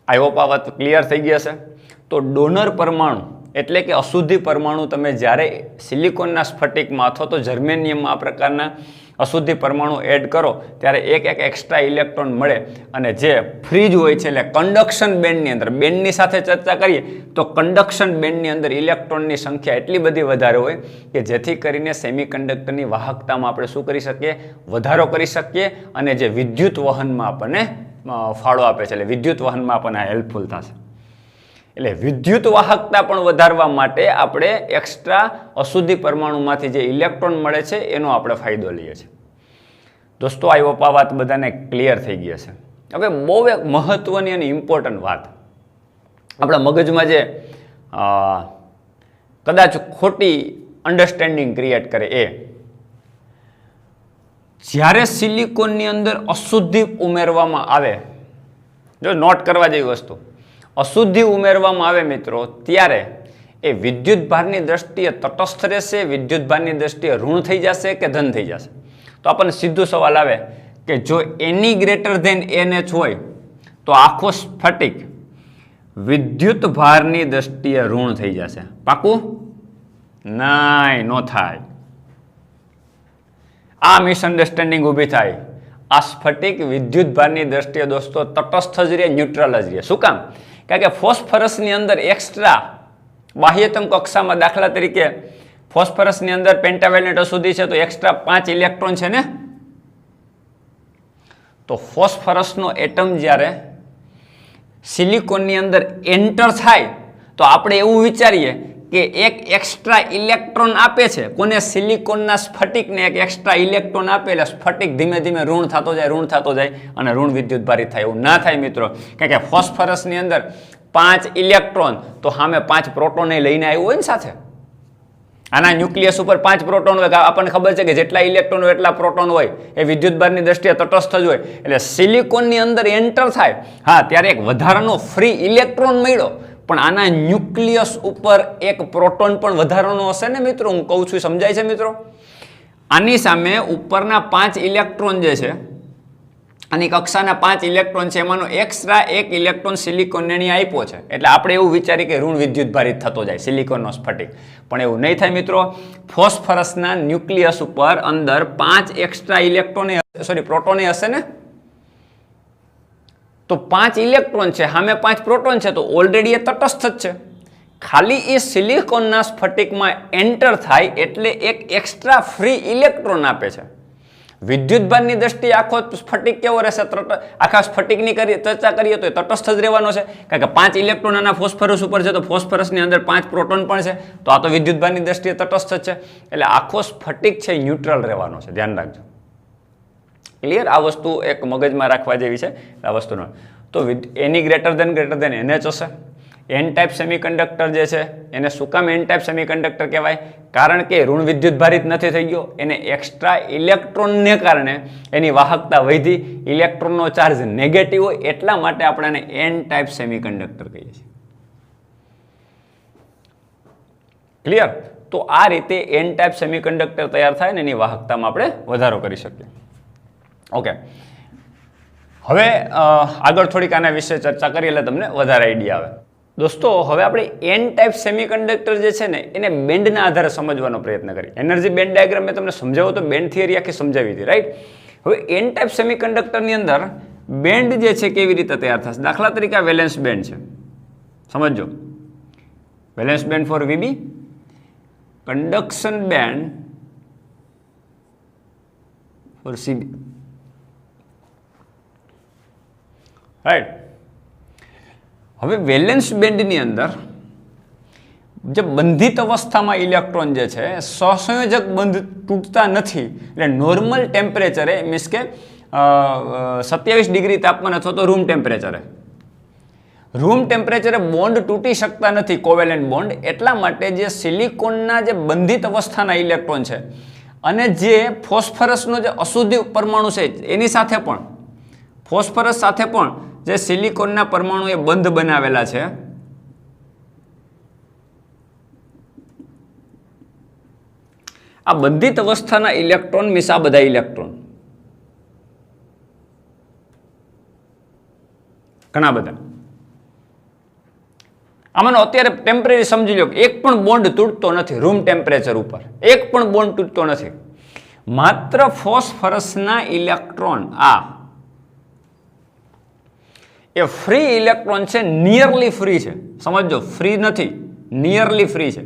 આઈ હોપ આ વાત ક્લિયર થઈ ગઈ હશે. તો ડોનર પરમાણુ એટલે કે અશુદ્ધિ પરમાણુ તમે જ્યારે સિલિકોનના સ્ફટિકમાં અથવા તો જર્મેનિયમમાં આ પ્રકારના અશુદ્ધિ પરમાણુ એડ કરો ત્યારે એક એક્સ્ટ્રા ઇલેક્ટ્રોન મળે, અને જે ફ્રીજ હોય છે એટલે કન્ડક્શન બેન્ડની અંદર, બેન્ડની સાથે ચર્ચા કરીએ તો કન્ડક્શન બેન્ડની અંદર ઇલેક્ટ્રોનની સંખ્યા એટલી બધી વધારે હોય કે જેથી કરીને સેમિકન્ડક્ટરની વાહકતામાં આપણે શું કરી શકીએ? વધારો કરી શકીએ, અને જે વિદ્યુત વહનમાં આપણને ફાળો આપે છે, એટલે વિદ્યુત વહનમાં આપણને હેલ્પફુલ થશે. એટલે વિદ્યુત વાહકતા પણ વધારવા માટે આપણે એક્સ્ટ્રા અશુદ્ધિ પરમાણુમાંથી જે ઇલેક્ટ્રોન મળે છે એનો આપણે ફાયદો લઈએ છીએ. દોસ્તો આઈ હોપ આ વાત બધાને ક્લિયર થઈ ગઈ હશે. હવે બહુ એક મહત્વની અને ઇમ્પોર્ટન્ટ વાત, આપણા મગજમાં જે કદાચ ખોટી અન્ડરસ્ટેન્ડિંગ ક્રિએટ કરે એ. જ્યારે સિલિકોનની અંદર અશુદ્ધિ ઉમેરવામાં આવે, જો નોટ કરવા જેવી વસ્તુ, અશુદ્ધિ ઉમેરવામાં આવે મિત્રો, ત્યારે એ વિદ્યુત ભારની દ્રષ્ટિએ તટસ્થ રહેશે, વિદ્યુત ભારની દ્રષ્ટિએ ઋણ થઈ જશે કે ધન થઈ જશે? તો આપણને સીધો સવાલ આવે કે જો એની ગ્રેટર ધેન NH હોય તો આખો સ્ફટિક વિદ્યુત ભારની દ્રષ્ટિએ ઋણ થઈ જશે. પાકું? નાય, નો થાય. આ મિસઅન્ડરસ્ટેન્ડિંગ ઊભી થાય. આ સ્ફટિક વિદ્યુત ભારની દ્રષ્ટિએ દોસ્તો તટસ્થ જ રહે, ન્યુટ્રલ જ રહે. શું કામ? કારણ કે ફોસ્ફરસની અંદર એક્સ્ટ્રા બાહ્યતમ કક્ષામાં, દાખલા તરીકે ફોસ્ફરસની અંદર પેન્ટાવેલેન્ટ અશુદ્ધિ છે તો એક્સ્ટ્રા 5 ઇલેક્ટ્રોન છે ને, તો ફોસ્ફરસનો એટમ જ્યારે સિલિકોનની અંદર એન્ટર થાય તો આપણે એવું વિચારીએ કે એક એક્સ્ટ્રા ઇલેક્ટ્રોન આપે છે. કોને? સિલિકોનના સ્ફટિકને એક એક્સ્ટ્રા ઇલેક્ટ્રોન આપે એટલે સ્ફટિક ધીમે ધીમે ઋણ થતો જાય અને ઋણ વિદ્યુત ભારિત થાય. એવું ના થાય મિત્રો, કારણ કે ફોસ્ફરસની અંદર 5 ઇલેક્ટ્રોન તો સામે 5 પ્રોટોન લઈને આવ્યું હોય ને સાથે. આના ન્યુક્લિયસ ઉપર 5 પ્રોટોન હોય, આપણને ખબર છે કે જેટલા ઇલેક્ટ્રોન હોય એટલા પ્રોટોન હોય, એ વિદ્યુત ભારની દ્રષ્ટિએ તટસ્થ જ હોય. એટલે સિલિકોનની અંદર એન્ટર થાય, હા, ત્યારે એક વધારાનો ફ્રી ઇલેક્ટ્રોન મળ્યો, પણ આના ન્યુક્લિયસ ઉપર એક પ્રોટોન પણ વધારાનો હશે ને મિત્રો. હું કહું છું, સમજાય છે મિત્રો? આની સામે ઉપરના 5 ઇલેક્ટ્રોન જે છે, આની કક્ષાના 5 ઇલેક્ટ્રોન છે, એમાંનો એક્સ્ટ્રા 1 ઇલેક્ટ્રોન સિલિકોનને આપ્યો છે. એટલે આપણે એવું વિચારીએ કે ઋણ વિદ્યુત ભારિત થતો જાય સિલિકોનનો સ્ફટિક, પણ એવું નહીં થાય મિત્રો. ફોસ્ફરસના ન્યુક્લિયસ ઉપર અંદર 5 એક્સ્ટ્રા ઇલેક્ટ્રોન પ્રોટોન હશે ને, તો 5 ઇલેક્ટ્રોન છે, સામે 5 પ્રોટોન છે, તો ઓલરેડી એ તટસ્થ જ છે. ખાલી એ સિલિકોનના સ્ફટિકમાં એન્ટર થાય એટલે એક એક્સ્ટ્રા ફ્રી ઇલેક્ટ્રોન આપે છે. વિદ્યુત ભારની દ્રષ્ટિએ આખો સ્ફટિક કેવો રહેશે? આખા સ્ફટિકની ચર્ચા કરીએ તો એ તટસ્થ જ રહેવાનો છે, કારણ કે 5 ઇલેક્ટ્રોન આના ફોસ્ફરસ ઉપર છે, તો ફોસ્ફરસની અંદર 5 પ્રોટોન પણ છે, તો આ તો વિદ્યુત ભારની દ્રષ્ટિએ તટસ્થ જ છે. એટલે આખો સ્ફટિક છે ન્યુટ્રલ રહેવાનો છે. ધ્યાન રાખજો. ક્લિયર? આ વસ્તુ એક મગજમાં રાખવા જેવી છે આ વસ્તુનો. તો એની ગ્રેટર ધેન NH હશે. એન ટાઈપ સેમિકન્ડક્ટર જે છે એને શું કામ એન ટાઈપ સેમિકન્ડક્ટર કહેવાય? કારણ કે ઋણ વિદ્યુત ભારિત નથી થઈ ગયો, એને એક્સ્ટ્રા ઇલેક્ટ્રોનને કારણે એની વાહકતા વધી, ઇલેક્ટ્રોનનો ચાર્જ નેગેટિવ હોય, એટલા માટે આપણે એને એન ટાઈપ સેમિકન્ડક્ટર કહીએ છીએ. ક્લિયર? તો આ રીતે એન ટાઈપ સેમિકન્ડક્ટર તૈયાર થાય ને એની વાહકતામાં આપણે વધારો કરી શકીએ. ઓકે, હવે આગળ થોડીક આના વિશે ચર્ચા કરીએ એટલે તમને વધારે આઈડિયા આવે. દોસ્તો, હવે આપણે એન ટાઈપ સેમિકન્ડક્ટર જે છે ને એને બેન્ડના આધારે સમજવાનો પ્રયત્ન કરીએ. એનર્જી બેન્ડ ડાયાગ્રામ મેં તમને સમજાવ્યો તો, બેન્ડ થિયરી આખી સમજાવી હતી, રાઈટ? હવે એન ટાઈપ સેમિકન્ડક્ટરની અંદર બેન્ડ જે છે કેવી રીતે તૈયાર થશે? દાખલા તરીકે આ વેલેન્સ બેન્ડ છે, સમજો. Valence band for VB, conduction band for CB, right? હવે વેલેન્સ બેન્ડની અંદર જે બંધિત અવસ્થામાં ઇલેક્ટ્રોન જે છે સહસંયોજક બંધ તૂટતા નથી, એટલે નોર્મલ ટેમ્પરેચરે, મીન્સ કે 27 ડિગ્રી તાપમાન અથવા તો રૂમ ટેમ્પરેચરે બોન્ડ તૂટી શકતા નથી, કોવેલેન્ટ બોન્ડ. એટલા માટે જે સિલિકોનના જે બંધિત અવસ્થાના ઇલેક્ટ્રોન છે અને જે ફોસ્ફરસનો જે અશુદ્ધિ પરમાણુ છે એની સાથે પણ, ફોસ્ફરસ સાથે પણ જે સિલિકોનના પરમાણુ એ બંધ બનાવેલા છે, આ બંધિત અવસ્થાના ઇલેક્ટ્રોન મીન્સ આ બધા ઇલેક્ટ્રોન ઘણા બધા, આમાંનો અત્યારે ટેમ્પરરી સમજી લો એક પણ બોન્ડ તૂટતો નથી રૂમ ટેમ્પરેચર ઉપર, એક પણ બોન્ડ તૂટતો નથી. માત્ર ફોસ્ફરસના ઇલેક્ટ્રોન આ એ ફ્રી ઇલેક્ટ્રોન છે, નિયરલી ફ્રી છે. સમજો, ફ્રી નથી, નિયરલી ફ્રી છે.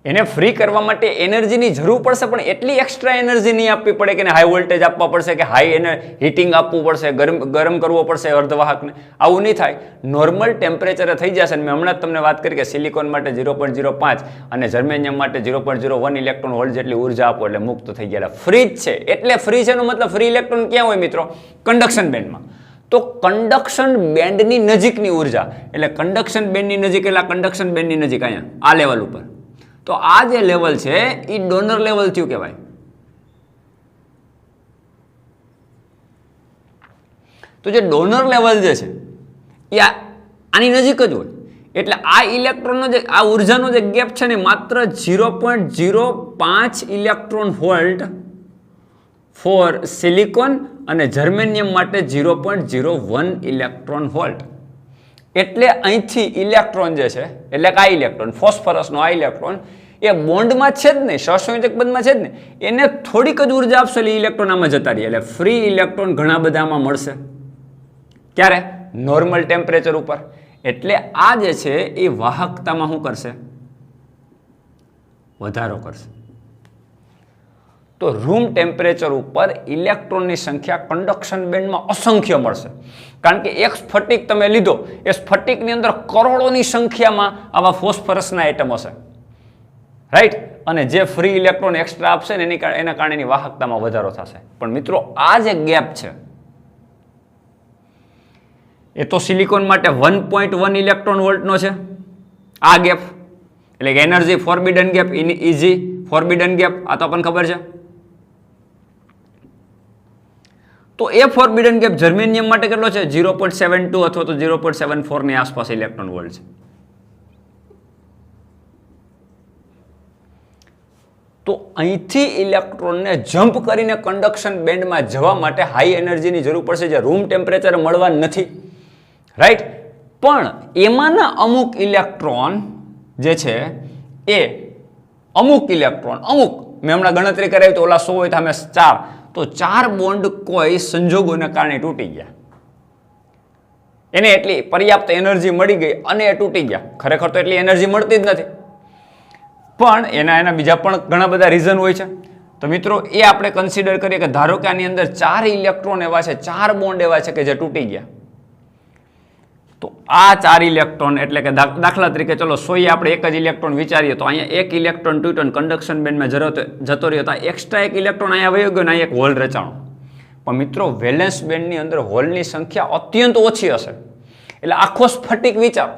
એને ફ્રી કરવા માટે એનર્જીની જરૂર પડશે, પણ એટલી એક્સ્ટ્રા એનર્જી નહીં આપવી પડે કે હાઈ વોલ્ટેજ આપવા પડશે કે હાઈ એને હીટિંગ આપવું પડશે, ગરમ કરવો પડશે અર્ધવાહકને. આવું નહીં થાય, નોર્મલ ટેમ્પરેચરે થઈ જશે. મેં હમણાં જ તમને વાત કરી કે સિલિકોન માટે 0.05 અને જર્મેનિયમ માટે 0.01 ઇલેક્ટ્રોન વોલ્ટ જેટલી ઉર્જા આપો એટલે મુક્ત થઈ ગયા. ફ્રી જ છે, એટલે ફ્રી છે એનો મતલબ ફ્રી ઇલેક્ટ્રોન ક્યાં હોય મિત્રો? કંડક્શન બેન્ડમાં. તો કન્ડક્શન બેન્ડની નજીકની ઉર્જા, એટલે કન્ડક્શન બેન્ડની નજીક એટલે કન્ડક્શન બેન્ડની નજીક અહીંયા આ લેવલ ઉપર, તો આ જે લેવલ છે એ ડોનર લેવલ થયું કહેવાય. તો જે ડોનર લેવલ જે છે એ આની નજીક જ હોય, એટલે આ ઇલેક્ટ્રોનનો જે આ ઉર્જાનો જે ગેપ છે ને માત્ર 0.05 ઇલેક્ટ્રોન વોલ્ટ ફોર સિલિકોન અને જર્મેનિયમ માટે 0.01 ઇલેક્ટ્રોન વોલ્ટ. એટલે અહીંથી ઇલેક્ટ્રોન જે છે એટલે કે આ ઇલેક્ટ્રોન ફોસ્ફરસનો આ ઇલેક્ટ્રોન એ બોન્ડમાં છે જ નહીં, સહસંયોજક બંધમાં છે જ નહીં, એને થોડીક જ ઉર્જા આપશે એટલે ઇલેક્ટ્રોન આમાં જતા રહે, એટલે ફ્રી ઇલેક્ટ્રોન ઘણા બધામાં મળશે. ક્યારે? નોર્મલ ટેમ્પરેચર ઉપર. એટલે આ જે છે એ વાહકતામાં શું કરશે? વધારો કરશે. તો રૂમ ટેમ્પરેચર ઉપર ઇલેક્ટ્રોનની સંખ્યા કન્ડક્શન બેન્ડમાં અસંખ્ય મળશે, કારણ કે એક સ્ફટિક તમે લીધો, એ સ્ફટિકની અંદર કરોડોની સંખ્યામાં આવા ફોસ્ફરસના એટમ હશે, રાઈટ? અને જે ફ્રી ઇલેક્ટ્રોન એક્સ્ટ્રા આપશે ને એના કારણે એની વાહકતામાં વધારો થશે. પણ મિત્રો આ જે ગેપ છે એ તો સિલિકોન માટે 1.1 ઇલેક્ટ્રોન વોલ્ટનો છે આ ગેપ, એટલે કે energy forbidden gap, easy forbidden gap, આ તો આપણને ખબર છે. તો એ ફોરબિડન ગેપ જર્મેનિયમ માટે કેટલો છે? 0.72 અથવા તો 0.74 ની આસપાસ ઇલેક્ટ્રોન વોલ્ટ છે. તો અહીંથી ઇલેક્ટ્રોનને જમ્પ કરીને કન્ડક્શન બેન્ડમાં જવા માટે હાઈ એનર્જીની જરૂર પડશે, જે રૂમ ટેમ્પરેચર મળવા નથી, રાઈટ? પણ એમાંના અમુક ઇલેક્ટ્રોન જે છે એ અમુક મેં હમણાં ગણતરી કરાવી તો ઓલા 100 હોય તો અમે 4, તો 4 બોન્ડ કોઈ સંજોગોને કારણે તૂટી ગયા, એને એટલી પર્યાપ્ત એનર્જી મળી ગઈ અને એ તૂટી ગયા. ખરેખર તો એટલી એનર્જી મળતી જ નથી, પણ એના બીજા પણ ઘણા બધા રીઝન હોય છે. તો મિત્રો એ આપણે કન્સિડર કરીએ કે ધારો કે આની અંદર 4 ઇલેક્ટ્રોન એવા છે, 4 બોન્ડ એવા છે કે જે તૂટી ગયા. તો આ 4 ઇલેક્ટ્રોન એટલે કે દાખલા તરીકે ચલો 100 આપણે એક જ ઇલેક્ટ્રોન વિચારીએ, તો અહીંયા એક ઇલેક્ટ્રોન તૂટ્યો અને કન્ડક્શન બેન્ડમાં જતો રહ્યો, તો એક્સ્ટ્રા એક ઇલેક્ટ્રોન અહીંયા વયો ગયો ને અહીંયા એક હોલ રચાણો. પણ મિત્રો વેલેન્સ બેન્ડની અંદર હોલની સંખ્યા અત્યંત ઓછી હશે, એટલે આખો સ્ફટિક વિચારો,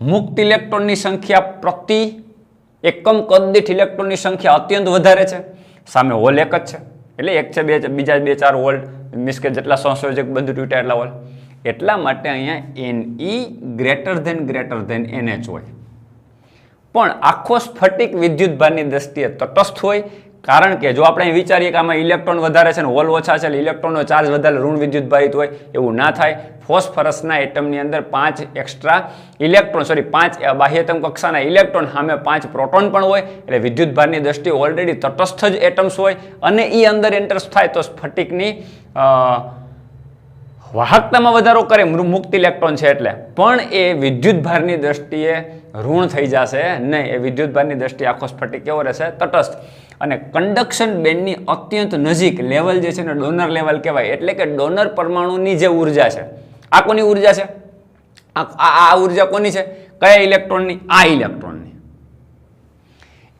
મુક્ત ઇલેક્ટ્રોનની સંખ્યા પ્રતિ એકમ કદ દીઠ ઇલેક્ટ્રોનની સંખ્યા અત્યંત વધારે છે, સામે હોલ એક જ છે, એટલે એક છે બીજા 2-4 વોલ્ટ, મીન્સ કે જેટલા સંયોજક બંધ તૂટ્યા એટલા હોલ. એટલા માટે અહીંયા Ne greater than NH હોય. પણ આખો સ્ફટિક વિદ્યુતભારની દ્રષ્ટિએ તટસ્થ હોય, કારણ કે જો આપણે વિચારીએ કે આમાં ઇલેક્ટ્રોન વધારે છે ને હોલ ઓછા છે એટલે ઇલેક્ટ્રોનનો ચાર્જ વધારે ઋણ વિદ્યુતભારિત હોય, એવું ના થાય. ફોસ્ફરસના એટમની અંદર 5 એક્સ્ટ્રા ઇલેક્ટ્રોન 5 બાહ્યતમ કક્ષાના ઇલેક્ટ્રોન સામે 5 પ્રોટોન પણ હોય, એટલે વિદ્યુતભારની દ્રષ્ટિએ ઓલરેડી તટસ્થ જ એટમ્સ હોય, અને એ અંદર એન્ટર થાય તો સ્ફટિકની વાહકતામાં વધારો કરે, મુક્ત ઇલેક્ટ્રોન છે એટલે, પણ એ વિદ્યુતભારની દ્રષ્ટિએ ઋણ થઈ જશે નહીં. એ વિદ્યુતભારની દ્રષ્ટિએ આખો સ્ફટિક કેવો રહેશે? તટસ્થ. અને કન્ડક્શન બેન્ડની અત્યંત નજીક લેવલ જે છે ને ડોનર લેવલ કહેવાય, એટલે કે ડોનર પરમાણુની જે ઉર્જા છે, આ કોની ઉર્જા છે? આ ઉર્જા કોની છે? કયા ઇલેક્ટ્રોનની? આ ઇલેક્ટ્રોનની.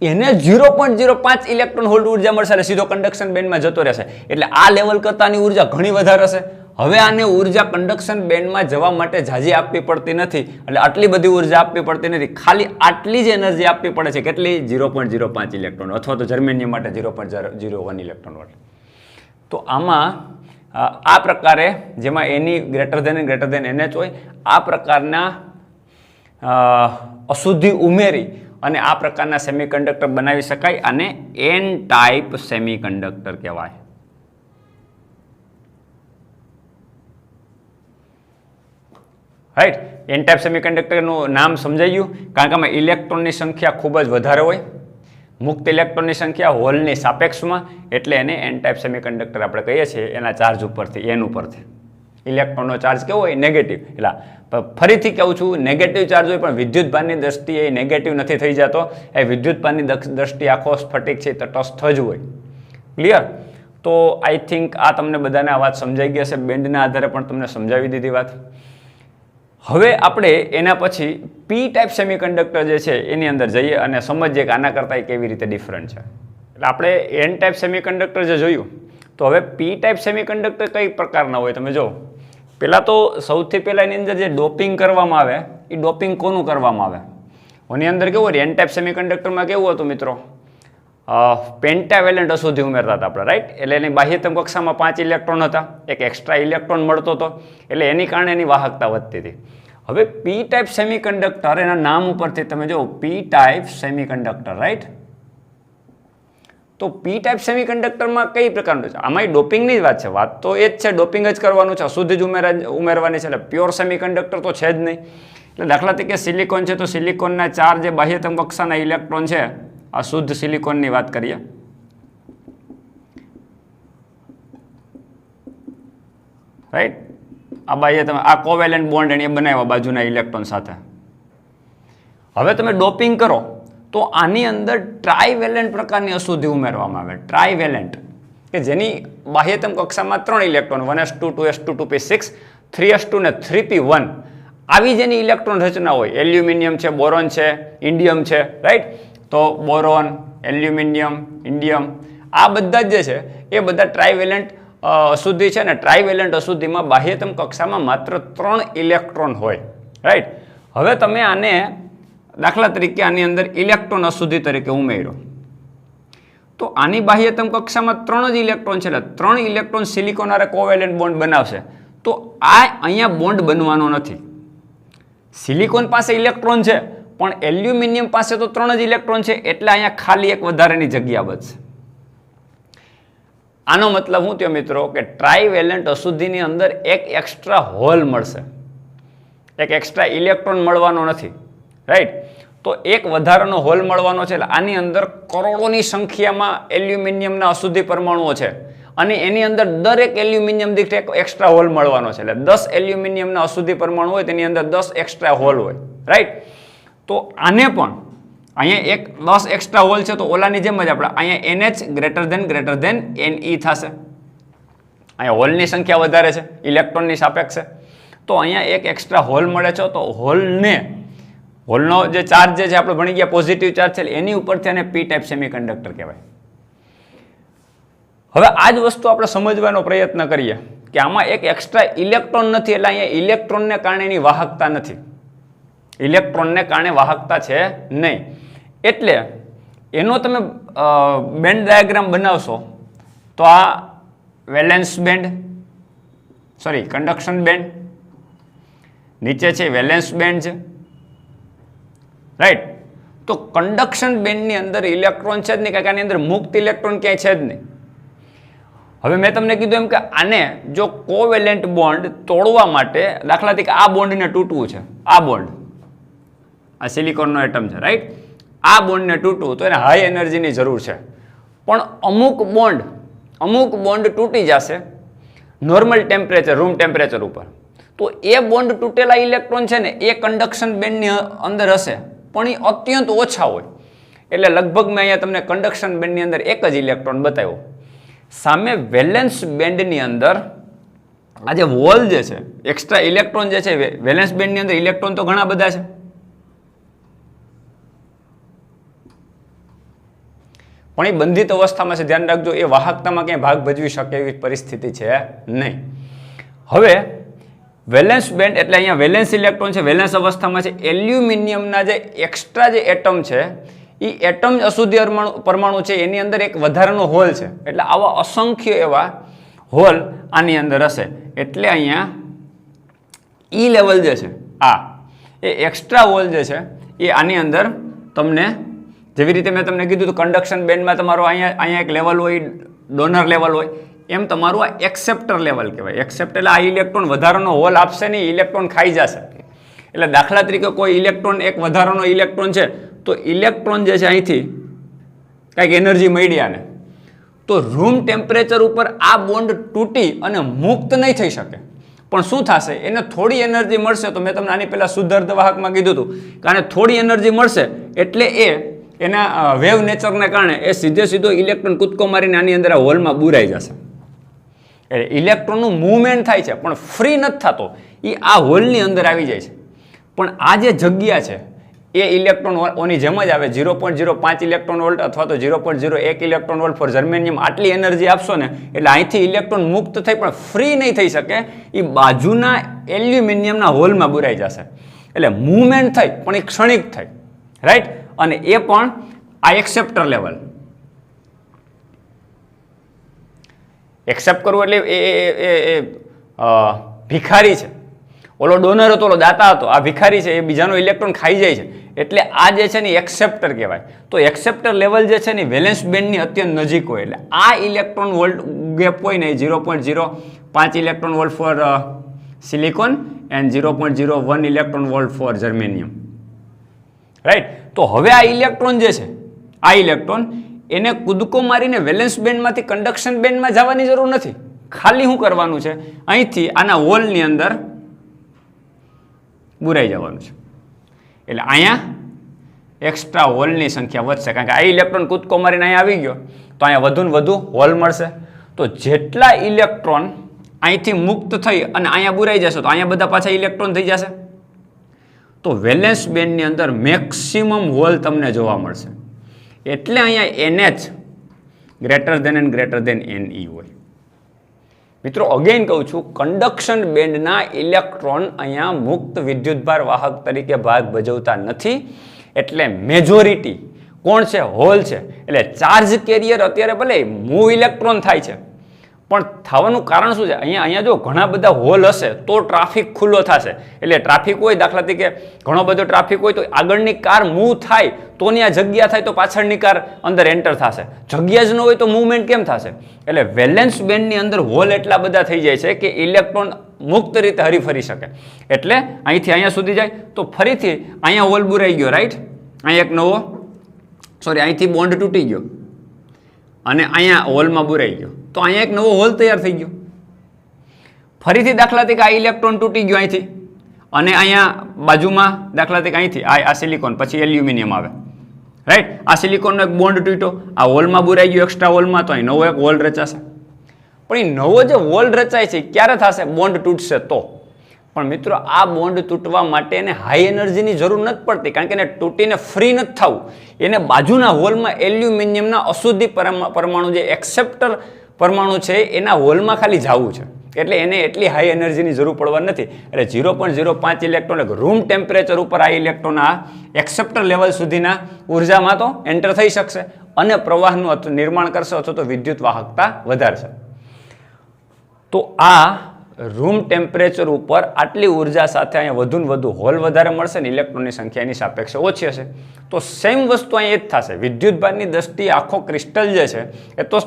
એને 0.05 ઇલેક્ટ્રોન વોલ્ટ ઉર્જા મળશે એટલે સીધો કન્ડક્શન બેન્ડમાં જતો રહેશે, એટલે આ લેવલ કરતાની ઉર્જા ઘણી વધારે હશે. હવે આને ઉર્જા કન્ડક્શન બેન્ડમાં જવા માટે ઝાઝી આપવી પડતી નથી, એટલે આટલી બધી ઉર્જા આપવી પડતી નથી, ખાલી આટલી જ એનર્જી આપવી પડે છે. કેટલી? 0.05 ઇલેક્ટ્રોન, અથવા તો જર્મેનિયમ માટે 0.01 ઇલેક્ટ્રોન વોલ્ટ. તો આમાં આ પ્રકારે જેમાં Ne greater than NH હોય, આ પ્રકારના અશુદ્ધિ ઉમેરી અને આ પ્રકારના સેમિકન્ડક્ટર બનાવી શકાય, અને N ટાઈપ સેમિકન્ડક્ટર કહેવાય. રાઈટ? એન ટાઈપ સેમિકન્ડક્ટરનું નામ સમજાઈ ગયું, કારણ કે આમાં ઇલેક્ટ્રોનની સંખ્યા ખૂબ જ વધારે હોય, મુક્ત ઇલેક્ટ્રોનની સંખ્યા હોલની સાપેક્ષમાં, એટલે એને એન ટાઈપ સેમિકન્ડક્ટર આપણે કહીએ છીએ એના ચાર્જ ઉપરથી, એન ઉપરથી. ઇલેક્ટ્રોનનો ચાર્જ કેવો હોય? નેગેટિવ. એટલે ફરીથી કહું છું, નેગેટિવ ચાર્જ હોય પણ વિદ્યુતભારની દ્રષ્ટિએ એ નેગેટિવ નથી થઈ જતો, એ વિદ્યુતભારની દ્રષ્ટિએ આખો સ્ફટિક છે તટસ્થ જ હોય. ક્લિયર? તો આઈ થિંક આ તમને બધાને આ વાત સમજાઈ ગઈ હશે, બેન્ડના આધારે પણ તમને સમજાવી દીધી વાત. હવે આપણે એના પછી પી ટાઈપ સેમિકન્ડક્ટર જે છે એની અંદર જઈએ અને સમજીએ કે આના કરતાં કેવી રીતે ડિફરન્ટ છે. એટલે આપણે એન ટાઈપ સેમિકન્ડક્ટર જે જોયું, તો હવે પી ટાઈપ સેમિકન્ડક્ટર કઈ પ્રકારના હોય તમે જો. પહેલાં તો સૌથી પહેલાં એની અંદર જે ડોપિંગ કરવામાં આવે એ ડોપિંગ કોનું કરવામાં આવે? એની અંદર કેવું હોય, એન ટાઈપ સેમિકન્ડક્ટરમાં કેવું હતું મિત્રો, પેન્ટાવેલેન્ટ અશુદ્ધિ ઉમેરતા હતા આપણે, રાઈટ? એટલે એની બાહ્યતમ કક્ષામાં 5 ઇલેક્ટ્રોન હતા, એક એક્સ્ટ્રા ઇલેક્ટ્રોન મળતો હતો, એટલે એની કારણે એની વાહકતા વધતી હતી. હવે પી ટાઈપ સેમિકન્ડક્ટર, એના નામ ઉપરથી તમે જો પી ટાઈપ સેમિકન્ડક્ટર, રાઈટ? તો પી ટાઈપ સેમિકન્ડક્ટરમાં કઈ પ્રકારનું છે? આમાં ડોપિંગની જ વાત છે, વાત તો એ જ છે, ડોપિંગ જ કરવાનું છે, અશુદ્ધિ જ ઉમેરવાની છે, એટલે પ્યોર સેમિકન્ડક્ટર તો છે જ નહીં. એટલે દાખલા તરીકે સિલિકોન છે, તો સિલિકોનના 4 જે બાહ્યતમ કક્ષાના ઇલેક્ટ્રોન છે, આ શુદ્ધ સિલિકોનની વાત કરીએ, રાઈટ? આ બાહ્યતમ, આ કોવેલેન્ટ બોન્ડ એને બનાવ્યા બાજુના ઇલેક્ટ્રોન સાથે. હવે તમે ડોપિંગ કરો તો આની અંદર ટ્રાઇવેલેન્ટ પ્રકારની અશુદ્ધિ ઉમેરવામાં આવે, ટ્રાઇવેલેન્ટ, કે જેની બાહ્યતમ કક્ષામાં 3 electron, 1s2, 2s2, 2p6, 3s2 ને 3p1, આવી જેની ઇલેક્ટ્રોન રચના હોય, એલ્યુમિનિયમ છે, બોરોન છે, ઇન્ડિયમ છે, રાઈટ? તો બોરોન, એલ્યુમિનિયમ, ઇન્ડિયમ, આ બધા જ જે છે એ બધા ટ્રાઇવેલેન્ટ અશુદ્ધિ છે ને. ટ્રાઇવેલેન્ટ અશુદ્ધિમાં બાહ્યતમ કક્ષામાં માત્ર 3 ઇલેક્ટ્રોન હોય, રાઈટ? હવે તમે આને દાખલા તરીકે આની અંદર ઇલેક્ટ્રોન અશુદ્ધિ તરીકે ઉમેરો, તો આની બાહ્યતમ કક્ષામાં 3 જ ઇલેક્ટ્રોન છે, એટલે 3 ઇલેક્ટ્રોન સિલિકોન હારે કોવેલેન્ટ બોન્ડ બનાવશે. તો આ અહીંયા બોન્ડ બનવાનો નથી. સિલિકોન પાસે ઇલેક્ટ્રોન છે, પણ એલ્યુમિનિયમ પાસે તો 3 જ ઇલેક્ટ્રોન છે, એટલે અહીંયા ખાલી એક વધારાની જગ્યા બચશે. આનો મતલબ શું થયો મિત્રો, કે ટ્રાઇવેલેન્ટ અશુદ્ધિની અંદર એક એક્સ્ટ્રા હોલ મળશે, એક એક્સ્ટ્રા ઇલેક્ટ્રોન મળવાનો નથી, રાઈટ? તો એક વધારાનો હોલ મળવાનો છે, એટલે આની અંદર કરોડોની સંખ્યામાં એલ્યુમિનિયમના અશુદ્ધિ પરમાણુઓ છે, અને એની અંદર દરેક એલ્યુમિનિયમ દીઠ એક એક્સ્ટ્રા હોલ મળવાનો છે, એટલે 10 એલ્યુમિનિયમના અશુદ્ધિ પરમાણુ હોય તેની અંદર 10 એક્સ્ટ્રા હોલ હોય, રાઈટ? તો આને પણ અહીંયા એક 10 એક્સ્ટ્રા હોલ છે, તો ઓલાની જેમ જ આપણે અહીંયા NH NE થશે. અહીંયા હોલની સંખ્યા વધારે છે ઇલેક્ટ્રોનની સાપેક્ષે, તો અહીંયા એક એક્સ્ટ્રા હોલ મળે છે, તો હોલનો જે ચાર્જ છે આપણે ભણી ગયા પોઝિટિવ ચાર્જ છે, એની ઉપરથી આને પી ટાઈપ સેમિકન્ડક્ટર કહેવાય. હવે આ જ વસ્તુ આપણે સમજવાનો પ્રયત્ન કરીએ કે આમાં એક એક્સ્ટ્રા ઇલેક્ટ્રોન નથી, એટલે અહીંયા ઇલેક્ટ્રોનને કારણે એની વાહકતા નથી, ઇલેક્ટ્રોનને કારણે વાહકતા છે નહીં. એટલે એનો તમે બેન્ડ ડાયાગ્રામ બનાવશો તો આ valence band, sorry conduction band, નીચે છે વેલેન્સ બેન્ડ છે, રાઈટ? તો કન્ડક્શન બેન્ડની અંદર ઇલેક્ટ્રોન છે જ નહીં, કારણ કે આની અંદર મુક્ત ઇલેક્ટ્રોન ક્યાંય છે જ નહીં. હવે મેં તમને કીધું એમ કે આને જો કોવેલેન્ટ બોન્ડ તોડવા માટે, દાખલા તરીકે આ બોન્ડને તૂટવું છે, આ બોન્ડ, આ સિલિકોનનો એટમ છે, રાઈટ? આ બોન્ડને તૂટવું તો એને હાઈ એનર્જીની જરૂર છે, પણ અમુક બોન્ડ તૂટી જશે નોર્મલ ટેમ્પરેચર, રૂમ ટેમ્પરેચર ઉપર, તો એ બોન્ડ તૂટેલા ઇલેક્ટ્રોન છે ને એ કન્ડક્શન બેન્ડની અંદર હશે, પણ એ અત્યંત ઓછા હોય. એટલે લગભગ મેં અહીંયા તમને કન્ડક્શન બેન્ડની અંદર એક જ ઇલેક્ટ્રોન બતાવ્યો. સામે વેલેન્સ બેન્ડની અંદર આ જે હોલ જે છે, એક્સ્ટ્રા ઇલેક્ટ્રોન જે છે, વેલેન્સ બેન્ડની અંદર ઇલેક્ટ્રોન તો ઘણા બધા છે, પણ એ બંધિત અવસ્થામાં છે, ધ્યાન રાખજો. એ વાહકતામાં ક્યાંય ભાગ ભજવી શકે એવી પરિસ્થિતિ છે નહીં. હવે વેલેન્સ બેન્ડ એટલે અહીંયા વેલેન્સ ઇલેક્ટ્રોન છે, વેલેન્સ અવસ્થામાં છે. એલ્યુમિનિયમના જે એક્સ્ટ્રા જે એટમ છે એ એટમ અશુદ્ધિ પરમાણુ છે, એની અંદર એક વધારાનો હોલ છે, એટલે આવા અસંખ્ય એવા હોલ આની અંદર હશે. એટલે અહીંયા ઈ લેવલ જે છે, એ એક્સ્ટ્રા હોલ જે છે એ આની અંદર તમને, જેવી રીતે મેં તમને કીધું કન્ડક્શન બેન્ડમાં તમારો અહીંયા એક લેવલ હોય, ડોનર લેવલ હોય, એમ તમારું આ એક્સેપ્ટર લેવલ કહેવાય. એક્સેપ્ટ એટલે આ ઇલેક્ટ્રોન વધારાનો હોલ આપશે નહીં, ઇલેક્ટ્રોન ખાઈ જશે. એટલે દાખલા તરીકે કોઈ ઇલેક્ટ્રોન, એક વધારાનો ઇલેક્ટ્રોન છે, તો ઇલેક્ટ્રોન જે છે અહીંથી કંઈક એનર્જી મળી આને, તો રૂમ ટેમ્પરેચર ઉપર આ બોન્ડ તૂટી અને મુક્ત નહીં થઈ શકે, પણ શું થશે, એને થોડી એનર્જી મળશે. તો મેં તમને આની પહેલાં શુદ્ધ અર્ધવાહકમાં કીધું હતું કે આને થોડી એનર્જી મળશે, એટલે એના વેવ નેચરને કારણે એ સીધો ઇલેક્ટ્રોન કૂદકો મારીને આની અંદર આ હોલમાં બુરાઈ જશે. એટલે ઇલેક્ટ્રોનનું મૂવમેન્ટ થાય છે, પણ ફ્રી નથી થતો, એ આ હોલની અંદર આવી જાય છે. પણ આ જે જગ્યા છે એ ઇલેક્ટ્રોન ઓની જેમ જ આવે 0.05 ઇલેક્ટ્રોન વોલ્ટ અથવા તો 0.01 ઇલેક્ટ્રોન વોલ્ટ ફોર જર્મેનિયમ. આટલી એનર્જી આપશો ને એટલે અહીંથી ઇલેક્ટ્રોન મુક્ત થઈ પણ ફ્રી નહીં થઈ શકે, એ બાજુના એલ્યુમિનિયમના હોલમાં બુરાઈ જશે. એટલે મૂવમેન્ટ થઈ પણ એ ક્ષણિક થઈ, રાઈટ. અને એ પણ આ એક્સેપ્ટર લેવલ. એક્સેપ્ટ કરવું એટલે એ ભિખારી છે, ઓલો ડોનર હતો, ઓલો દાતા હતો, આ ભિખારી છે, એ બીજાનો ઇલેક્ટ્રોન ખાઈ જાય છે. એટલે આ જે છે ને એક્સેપ્ટર કહેવાય. તો એક્સેપ્ટર લેવલ જે છે ને વેલેન્સ બેન્ડની અત્યંત નજીક હોય. એટલે આ ઇલેક્ટ્રોન વોલ્ટ ગેપ હોય ને 0.05 electron volt for silicon and 0.01 electron volt for germanium, right. તો હવે આ ઇલેક્ટ્રોન જે છે, આ ઇલેક્ટ્રોન એને કૂદકો મારીને વેલેન્સ બેન્ડમાંથી કન્ડક્શન બેન્ડમાં જવાની જરૂર નથી. ખાલી શું કરવાનું છે, અહીંથી આના હોલની અંદર બુરાઈ જવાનું છે. એટલે અહીંયા એક્સ્ટ્રા હોલની સંખ્યા વધશે, કારણ કે આ ઇલેક્ટ્રોન કૂદકો મારીને અહીંયા આવી ગયો તો અહીંયા વધુ ને વધુ હોલ મળશે. તો જેટલા ઇલેક્ટ્રોન અહીંથી મુક્ત થઈ અને અહીંયા બુરાઈ જશે તો અહીંયા બધા પાછા ઇલેક્ટ્રોન થઈ જશે. તો વેલેન્સ બેન્ડની અંદર મેક્સિમમ હોલ તમને જોવા મળશે. એટલે અહીંયા NH greater than and greater than NE હોય. મિત્રો અગેન કહું છું, કન્ડક્શન બેન્ડના ઇલેક્ટ્રોન અહીંયા મુક્ત વિદ્યુતભાર વાહક તરીકે ભાગ ભજવતા નથી. એટલે મેજોરિટી કોણ છે, હોલ છે. એટલે ચાર્જ કેરિયર અત્યારે ભલે મૂવ ઇલેક્ટ્રોન થાય છે, પણ થવાનું કારણ શું છે, અહીંયા જો ઘણા બધા હોલ હશે તો ટ્રાફિક ખુલ્લો થશે. એટલે ટ્રાફિક હોય, દાખલા તરીકે ઘણો બધો ટ્રાફિક હોય તો આગળની કાર મૂવ થાય તો ત્યાં જગ્યા થાય તો પાછળની કાર અંદર એન્ટર થશે. જગ્યા જ ન હોય તો મૂવમેન્ટ કેમ થશે? એટલે વેલેન્સ બેન્ડની અંદર હોલ એટલા બધા થઈ જાય છે કે ઇલેક્ટ્રોન મુક્ત રીતે હરીફરી શકે. એટલે અહીંથી અહીંયા સુધી જાય તો ફરીથી અહીંયા હોલ બુરાઈ ગયો, રાઈટ. અહીંયા એક નવો અહીંથી બોન્ડ તૂટી ગયો અને અહીંયા હોલમાં બુરાઈ ગયો તો અહીંયા એક નવો હોલ તૈયાર થઈ ગયો. ફરીથી દાખલા તરીકે આ ઇલેક્ટ્રોન તૂટી ગયો અહીંથી અને અહીંયા બાજુમાં દાખલા તરીકે અહીંથી આ સિલિકોન, પછી એલ્યુમિનિયમ આવે, રાઈટ. આ સિલિકોનનો એક બોન્ડ તૂટ્યો, આ હોલમાં બુરાઈ ગયો એક્સ્ટ્રા હોલમાં, તો અહીં નવો એક હોલ રચાશે. પણ એ નવો જે હોલ રચાય છે ક્યારે થશે? બોન્ડ તૂટશે તો. પણ મિત્રો આ બોન્ડ તૂટવા માટે એને હાઈ એનર્જીની જરૂર નથી પડતી, કારણ કે એને તૂટીને ફ્રી નથી થવું. એને બાજુના હોલમાં એલ્યુમિનિયમના અશુદ્ધિ પરમાણુ જે એક્સેપ્ટર પરમાણુ છે એના હોલમાં ખાલી જવું છે. એટલે એને એટલી હાઈ એનર્જીની જરૂર પડવા નથી. એટલે 0.05 ઇલેક્ટ્રોન રૂમ ટેમ્પરેચર ઉપર આ ઇલેક્ટ્રોન આ એક્સેપ્ટર લેવલ સુધીના ઉર્જામાં તો એન્ટર થઈ શકશે અને પ્રવાહનું નિર્માણ કરશે અથવા તો વિદ્યુત વાહકતા વધારશે. તો આ રૂમ ટેમ્પરેચર ઉપર આટલી ઉર્જા સાથે અહીંયા વધુ ને વધુ હોલ વધારે મળશે ને ઇલેક્ટ્રોનની સંખ્યા એની સાપેક્ષે ઓછી હશે. તો સેમ વસ્તુ અહીં એ જ થશે. વિદ્યુતભારની દ્રષ્ટિએ આખો ક્રિસ્ટલ જે છે એ તો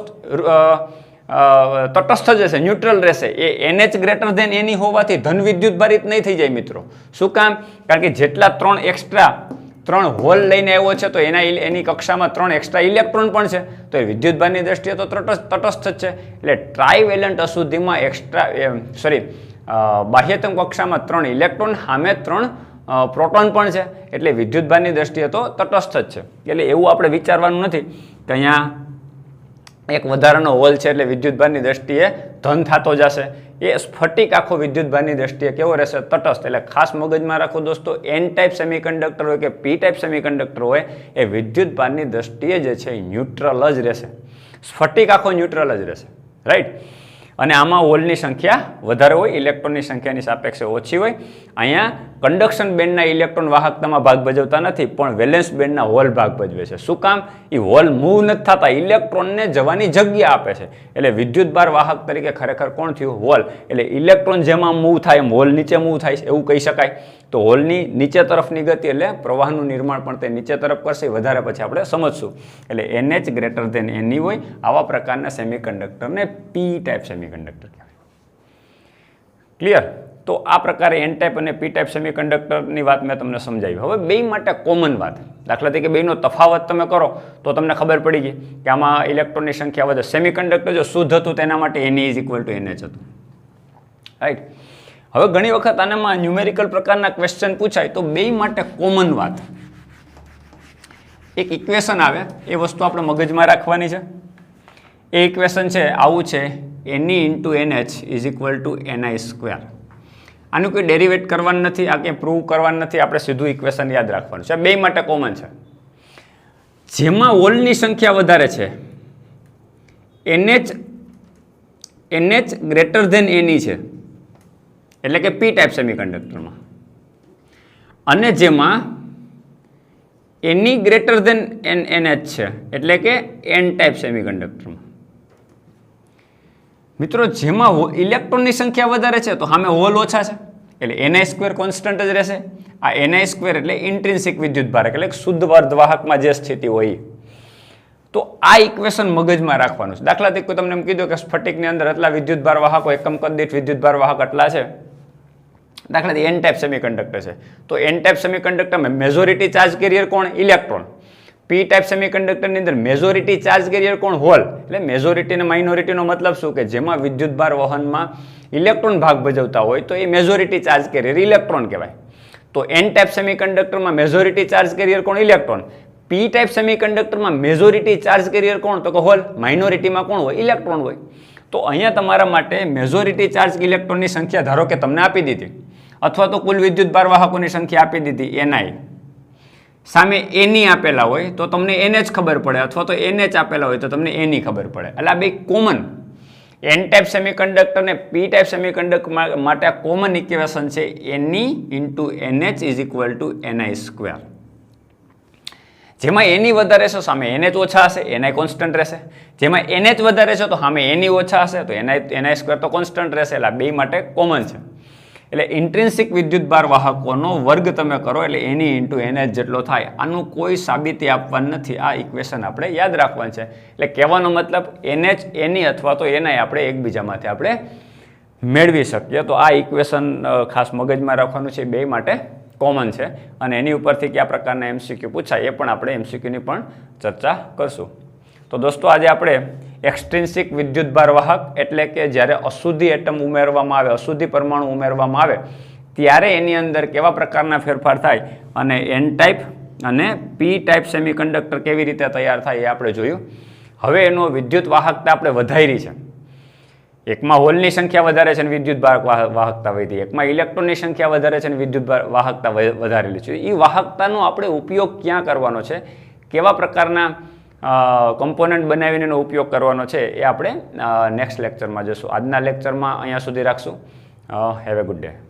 તટસ્થ જશે, ન્યુટ્રલ રહેશે. એ NH ગ્રેટર ધેન NE હોવાથી ધન વિદ્યુતભારિત નહીં થઈ જાય મિત્રો. શું કામ? કારણ કે જેટલા 3 હોલ લઈને આવ્યો છે તો એની કક્ષામાં 3 એક્સ્ટ્રા ઇલેક્ટ્રોન પણ છે. તો એ વિદ્યુતભારની દ્રષ્ટિએ તો તટસ્થ જ છે. એટલે ટ્રાઇવેલેન્ટ અશુદ્ધિમાં બાહ્યતમ કક્ષામાં 3 ઇલેક્ટ્રોન, સામે 3 પ્રોટોન પણ છે. એટલે વિદ્યુતભારની દ્રષ્ટિએ તો તટસ્થ જ છે. એટલે એવું આપણે વિચારવાનું નથી કે અહીંયા એક વધારાનો હોલ છે એટલે વિદ્યુતભારની દ્રષ્ટિએ ધન થતો જશે. એ સ્ફટિક આખો વિદ્યુતભારની દ્રષ્ટિએ કેવો રહેશે? તટસ્થ. એટલે ખાસ મગજમાં રાખો દોસ્તો, N ટાઈપ સેમિકન્ડક્ટર હોય કે P ટાઈપ સેમિકન્ડક્ટર હોય એ વિદ્યુતભારની દ્રષ્ટિએ જે છે એ ન્યુટ્રલ જ રહેશે. સ્ફટિક આખો ન્યુટ્રલ જ રહેશે, રાઈટ. અને આમાં હોલની સંખ્યા વધારે હોય, ઇલેક્ટ્રોનની સંખ્યાની સાપેક્ષે ઓછી હોય. અહીંયા કન્ડક્શન બેન્ડના ઇલેક્ટ્રોન વાહકતામાં ભાગ ભજવતા નથી, પણ વેલેન્સ બેન્ડના હોલ ભાગ ભજવે છે. શું કામ? એ હોલ મૂવ નથી થતા, ઇલેક્ટ્રોનને જવાની જગ્યા આપે છે. એટલે વિદ્યુતભાર વાહક તરીકે ખરેખર કોણ થયું? હોલ. એટલે ઇલેક્ટ્રોન જેમાં મૂવ થાય એમ હોલ નીચે મૂવ થાય છે એવું કહી શકાય. તો હોલની નીચે તરફની ગતિ એટલે પ્રવાહનું નિર્માણ પણ તે નીચે તરફ કરશે. વધારે પછી આપણે સમજશું. એટલે NH ગ્રેટર ધેન NE હોય આવા પ્રકારના સેમિકન્ડક્ટરને P ટાઈપ સેમિકન્ડક્ટર કહેવાય. ક્લિયર? તો આ પ્રકારે N ટાઈપ અને P ટાઈપ સેમિકન્ડક્ટરની વાત મેં તમને સમજાવી. હવે બે માટે કોમન વાત, દાખલા તરીકે બેનો તફાવત તમે કરો તો તમને ખબર પડી ગઈ કે આમાં ઇલેક્ટ્રોનની સંખ્યા વધે. સેમિકન્ડક્ટર જો શુદ્ધ હતું તેના માટે NE is equal to NH હતું, રાઈટ. હવે ઘણી વખત આનામાં ન્યુમેરિકલ પ્રકારના ક્વેશ્ચન પૂછાય તો બે માટે કોમન વાત, એક ઇક્વેશન આવે એ વસ્તુ આપણે મગજમાં રાખવાની છે. એ ઇક્વેશન છે આવું છે, NE into NH is equal to NI square. આનું કોઈ ડેરિવેટ કરવાનું નથી, આ કંઈ પ્રૂવ કરવાનું નથી, આપણે સીધું ઇક્વેશન યાદ રાખવાનું છે. બે માટે કોમન છે. જેમાં હોલની સંખ્યા વધારે છે NH ગ્રેટર ધેન NE છે, એટલે કે પી ટાઈપ સેમિકન્ડક્ટરમાં, અને જેમાં NE ગ્રેટર ધેન NH છે, એટલે કે N ટાઈપ સેમિકન્ડક્ટરમાં. મિત્રો જેમાં ઇલેક્ટ્રોનની સંખ્યા વધારે છે તો સામે હોલ ઓછા છે, એટલે Ni² કોન્સ્ટન્ટ જ રહેશે. આ Ni² એટલે ઇન્ટ્રિન્સિક વિદ્યુતભાર, એટલે શુદ્ધ અર્ધવાહકમાં જે સ્થિતિ હોય. તો આ ઇક્વેશન મગજમાં રાખવાનું છે. દાખલા તરીકે તમને એમ કીધું કે સ્ફટિકની અંદર આટલા વિદ્યુતભાર વાહકો, એકમ કદ દીઠ વિદ્યુતભાર વાહક આટલા છે, દાખલા તરીકે N ટાઈપ સેમિકન્ડક્ટર છે, તો N ટાઈપ સેમિકન્ડક્ટરમાં મેજોરિટી ચાર્જ કેરિયર કોણ? ઇલેક્ટ્રોન. પી ટાઈપ સેમિકન્ડક્ટરની અંદર મેજોરિટી ચાર્જ કેરિયર કોણ? હોલ. એટલે મેજોરિટી અને માઇનોરિટીનો મતલબ શું? કે જેમાં વિદ્યુતભાર વહનમાં ઇલેક્ટ્રોન ભાગ ભજવતા હોય તો એ મેજોરિટી ચાર્જ કેરિયર ઇલેક્ટ્રોન કહેવાય. તો N ટાઈપ સેમિકન્ડક્ટરમાં મેજોરિટી ચાર્જ કેરિયર કોણ? ઇલેક્ટ્રોન. પી ટાઈપ સેમિકન્ડક્ટરમાં મેજોરિટી ચાર્જ કેરિયર કોણ? તો કે હોલ. માઇનોરિટીમાં કોણ હોય? ઇલેક્ટ્રોન હોય. તો અહીંયા તમારા માટે મેજોરિટી ચાર્જ ઇલેક્ટ્રોનની સંખ્યા ધારો કે તમને આપી દીધી, અથવા તો કુલ વિદ્યુતભાર વાહકોની સંખ્યા આપી દીધી Ni, સામે Ne આપેલા હોય તો તમને NH ખબર પડે, અથવા તો NH આપેલા હોય તો તમને Ne ખબર પડે. એટલે આ બે કોમન N ટાઈપ સેમિકન્ડક્ટર અને P ટાઈપ સેમિકન્ડક્ટર માટે આ કોમન ઇક્વેશન છે Ne into NH is equal to Ni². જેમાં Ne વધારે છે સામે NH ઓછા હશે, Ni કોન્સ્ટન્ટ રહેશે. જેમાં NH વધારે છે તો સામે Ne ઓછા હશે તો Ni² તો કોન્સ્ટન્ટ રહેશે. એટલે આ બે માટે કોમન છે. એટલે ઇન્ટ્રિન્સિક વિદ્યુતભાર વાહકોનો વર્ગ તમે કરો એટલે Ne into NH જેટલો થાય. આનું કોઈ સાબિતી આપવાનું નથી, આ ઇક્વેશન આપણે યાદ રાખવાનું છે. એટલે કહેવાનો મતલબ NH, Ne અથવા તો Ni આપણે એકબીજામાંથી આપણે મેળવી શકીએ. તો આ ઇક્વેશન ખાસ મગજમાં રાખવાનું છે, બે માટે કોમન છે. અને એની ઉપરથી કયા પ્રકારના MCQ પૂછાય એ પણ આપણે MCQની પણ ચર્ચા કરશું. તો દોસ્તો આજે આપણે એક્સટ્રિન્સિક વિદ્યુતભાર વાહક એટલે કે જ્યારે અશુદ્ધિ એટમ ઉમેરવામાં આવે, અશુદ્ધિ પરમાણુ ઉમેરવામાં આવે ત્યારે એની અંદર કેવા પ્રકારના ફેરફાર થાય અને N ટાઈપ અને P ટાઈપ સેમિકન્ડક્ટર કેવી રીતે તૈયાર થાય એ આપણે જોયું. હવે એનો વિદ્યુત વાહકતા આપણે વધારી છે. એકમાં હોલની સંખ્યા વધારે છે અને વિદ્યુત વાહકતા વધી, એકમાં ઇલેક્ટ્રોનની સંખ્યા વધારે છે અને વિદ્યુત વાહકતા વધારેલી છે. એ વાહકતાનો આપણે ઉપયોગ ક્યાં કરવાનો છે, કેવા પ્રકારના કમ્પોનન્ટ બનાવીને એનો ઉપયોગ કરવાનો છે એ આપણે નેક્સ્ટ લેક્ચરમાં જોશું. આજના લેક્ચરમાં અહીંયા સુધી રાખશું. Have a good day.